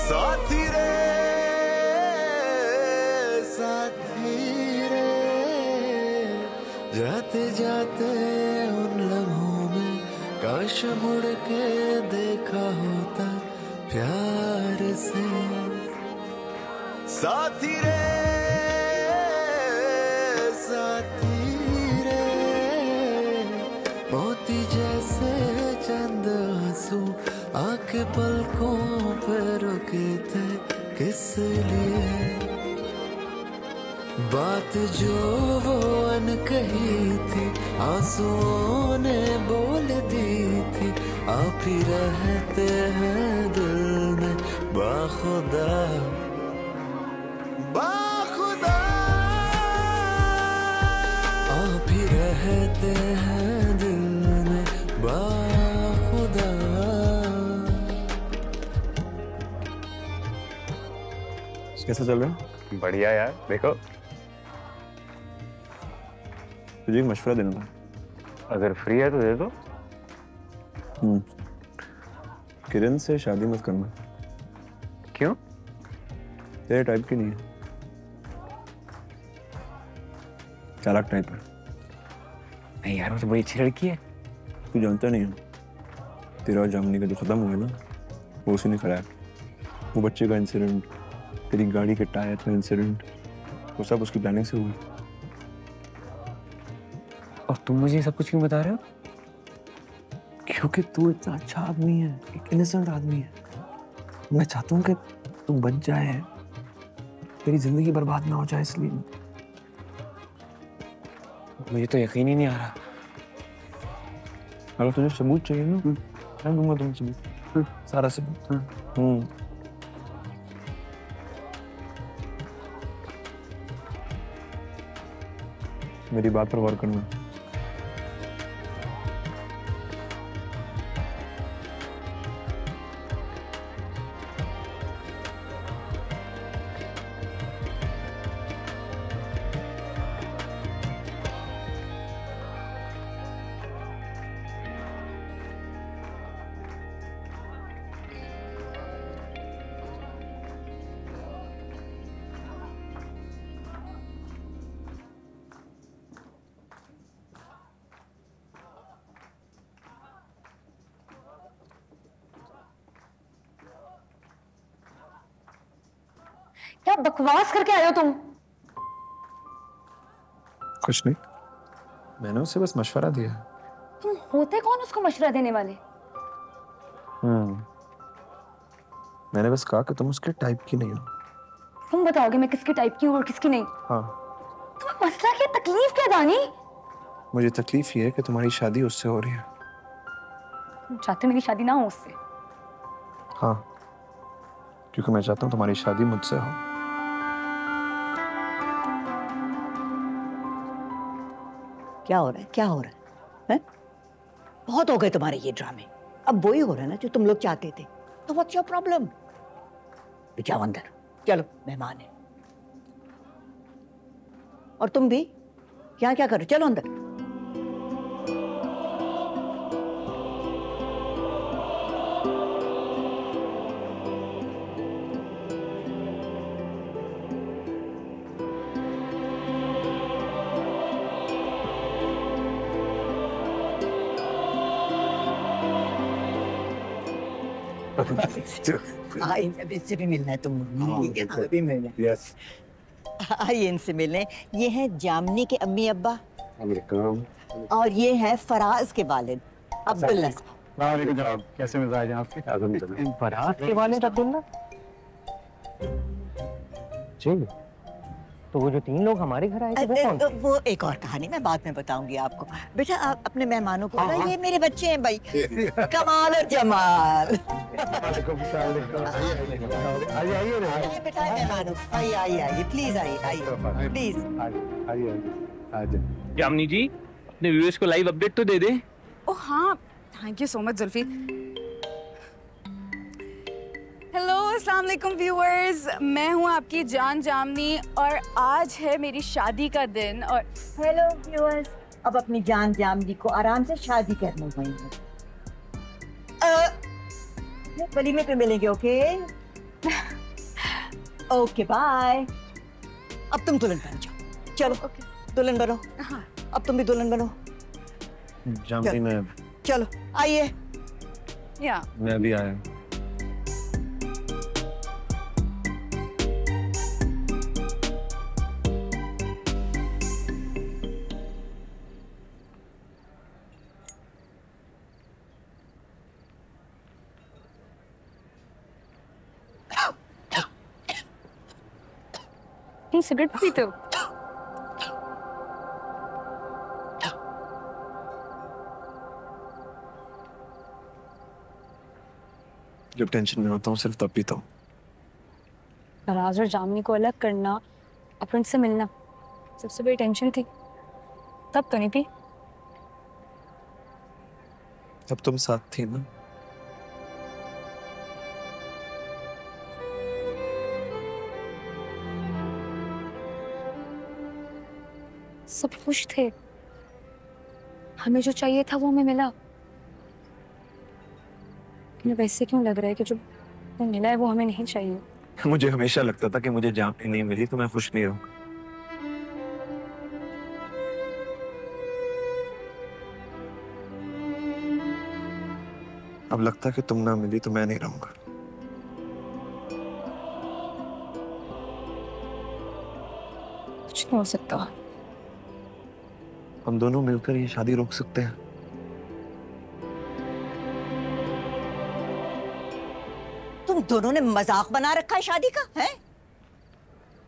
साथी रे जाते जाते उन लम्हों में काश मुड़ के देखा होता प्यार से। साथी रे मोती जैसे चंद आंसू आके पलकों पे रुके थे किस लिए। बात जो वो अनकही थी आंसुओं ने बोल दी थी, आप ही रहते हैं दिल में बाखुदा बाखुदा। आप ही रहते हैं दिल में बाखुदा।
कैसा चल रहा है?
बढ़िया यार। देखो
तुझे एक मशवरा देना था,
अगर फ्री है तो दे दो।
किरण से शादी मत करना।
क्यों?
तेरे टाइप की नहीं है, चालाक टाइप है।
नहीं यार वो तो बड़ी अच्छी लड़की है।
तू जानता नहीं है, तेरा और जामनी का जो खत्म हुआ ना वो उसी ने कराया। वो बच्चे का इंसिडेंट, तेरी गाड़ी के टायर का इंसिडेंट, वो सब उसकी प्लानिंग से हुआ।
और तुम मुझे सब कुछ क्यों बता रहे हो?
क्योंकि तू इतना अच्छा आदमी है, एक इनोसेंट आदमी है। मैं चाहता हूँ कि तू बच जाए, तेरी जिंदगी बर्बाद ना हो जाए, इसलिए।
मुझे तो यकीन ही नहीं आ रहा।
अगर तुझे सबूत चाहिए ना, मैं दूंगा तुम्हें सबूत, सारा सबूत। मेरी बात पर गौर करना।
क्या बकवास करके आए हो तुम?
कुछ नहीं, मैंने उसे बस मशवरा दिया।
तुम होते कौन उसको मशवरा देने वाले?
मैंने बस कहा कि तुम उसके टाइप की नहीं हो।
तुम बताओगे मैं किसकी टाइप की हूँ और किसकी नहीं?
हाँ।
तुम्हें मसला क्या, तकलीफ क्या दानी?
मुझे तकलीफ ये है कि तुम्हारी शादी उससे हो रही है।
तुम चाहते मेरी शादी ना हो उससे?
हाँ, क्योंकि मैं चाहता हूँ तुम्हारी शादी मुझसे हो।
क्या हो रहा है, क्या हो रहा है? बहुत हो गए तुम्हारे ये ड्रामे। अब वही हो रहा है ना जो तुम लोग चाहते थे। तो व्हाट्स योर प्रॉब्लम? जाओ अंदर, चलो मेहमान है। और तुम भी यहाँ क्या करो, चलो अंदर। इनसे भी मिलना है तुम, ठीक है ना? भी मिलना है।
यस।
आइए इनसे मिलने। ये हैं जामनी के अम्मी अब्बा
वेलकम।
और ये है फराज के वालिद अब्दुल्ला।
वालेकुम जनाब, कैसे मिजाज हैं आपके?
फराज के वालिद अब्दुल्ला जी, तो वो जो 3 लोग हमारे घर आए थे वो कौन?
वो एक और कहानी मैं बाद में बताऊंगी आपको। बेटा आप अपने मेहमानों को बुलाइए, ये मेरे बच्चे हैं भाई, कमाल और जमाल। आइए बेटा मेहमानों, आइए आइए आइए, प्लीज आइए आइए प्लीज।
जामनी जी, अपने व्यूअर्स को लाइव अपडेट तो दे दे।
ओ हाँ, thank you so much Zulfi. Hello अस्सलाम वालेकुम व्यूअर्स, मैं हूँ आपकी जान जामनी और आज है मेरी शादी का दिन। और
हेलो व्यूअर्स, अब अपनी जान जामनी को आराम से शादी करने गई है। वलीमे पे मिलेंगे, ओके? Okay bye. अब तुम दुल्हन बन जाओ, चलो दुल्हन बनो।
हाँ।
अब तुम भी दुल्हन बनो।
जामनी में
चलो आइए।
या
मैं भी आया।
सिगरेट पीते हो?
जब टेंशन में होता हूँ सिर्फ तब पीता हूँ।
फराज और जामनी को अलग करना, अपन से मिलना सबसे बड़ी टेंशन थी। तब तो नहीं पी।
तब तुम साथ थी ना।
सब खुश थे, हमें जो चाहिए था वो हमें मिला। मुझे वैसे क्यों लग रहा है कि जो मिला है वो हमें नहीं चाहिए?
मुझे हमेशा लगता था कि मुझे जामनी नहीं मिली तो मैं खुश नहीं रहूंगा। अब लगता है कि तुम ना मिली तो मैं नहीं रहूंगा।
कुछ नहीं हो सकता।
हम दोनों मिलकर ये शादी रोक सकते हैं।
तुम दोनों ने मजाक बना रखा है शादी का, है?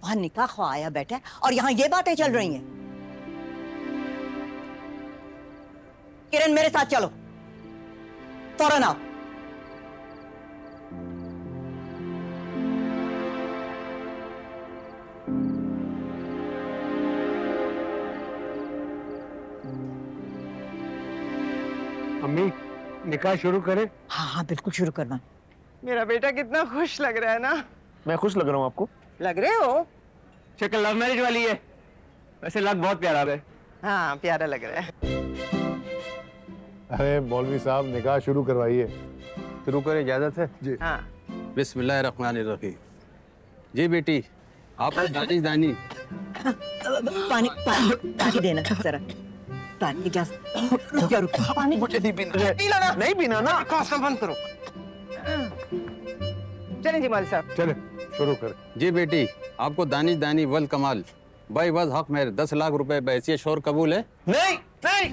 वहां निकाह ख्वाया बैठा है और यहाँ ये बातें चल रही हैं। किरण मेरे साथ चलो, फौरन आओ।
अम्मी निकाह शुरू करें?
हाँ हाँ बिल्कुल शुरू करना।
मेरा बेटा कितना खुश लग रहा है ना।
मैं खुश लग रहा हूँ आपको?
लग रहे हो?
शक्ल लव मैरिज वाली है, वैसे लग बहुत प्यारा है।
हाँ प्यारा लग रहा है।
अरे मौलवी साहब निकाह शुरू करवाइए।
शुरू करें, इजाजत है जी?
हाँ।
बिस्मिल्लाहिर्रहमानिर्रहीम। जी बेटी, आप दानिश दानी।
पानी पानी पानी देना जरा, पानी गिलास। पानी
मुझे नहीं पीना।
पी लो ना।
नहीं पीना ना।
कौसम बंद करो। चलें जी मौलवी साहब।
चले शुरू करें।
जी बेटी, आपको दानिश दानी वल कमाल बाई वज हक मेहर 10 लाख रुपए बैसियत शोर कबूल है?
नहीं नहीं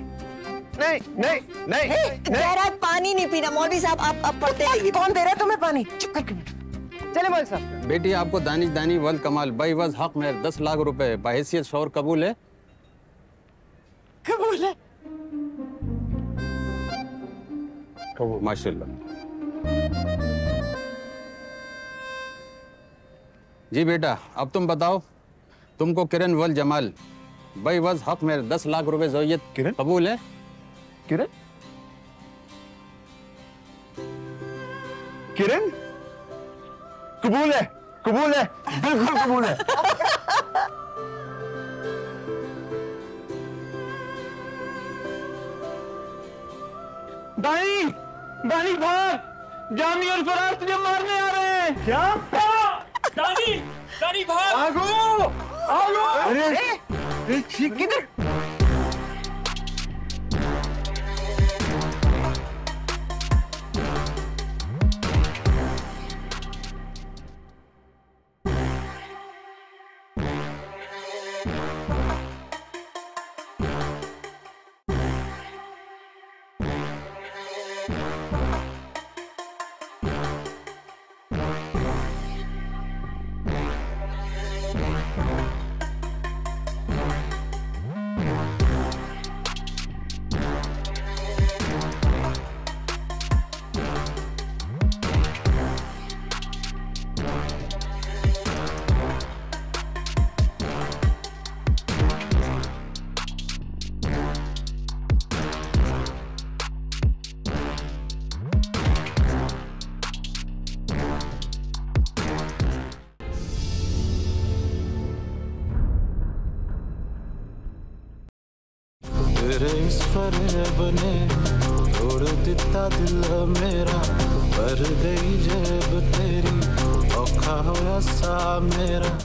नहीं नहीं नहीं।
कह रहा है पानी नहीं पीना। मौलवी साहब आप पढ़ते रहिए।
कौन दे रहा है तुम्हें पानी? चुप कर। चले मौलवी साहब।
बेटी, आपको दानिश दानी वल कमाल बाई वज हक मेहर 10 लाख रुपए बहैसियत शोर कबूल है?
कबूल है।
माशाल्लाह। जी बेटा, अब तुम बताओ, तुमको किरण वल जमाल बाई वज हक मेहर 10 लाख रुपए ज़ौइयत कबूल है?
किरण? किरण? कबूल है, कबूल है, बिल्कुल कबूल है।
दानी, दानी भाग! जामी और फराज तुझे मारने आ रहे हैं। क्या? दानी, दानी भाग!
आगो, आगो!
अरे किधर?
तेरे इस फरेब ने तोड़ दिता दिल मेरा, भर गई जेब तेरी, औखा होया सा मेरा।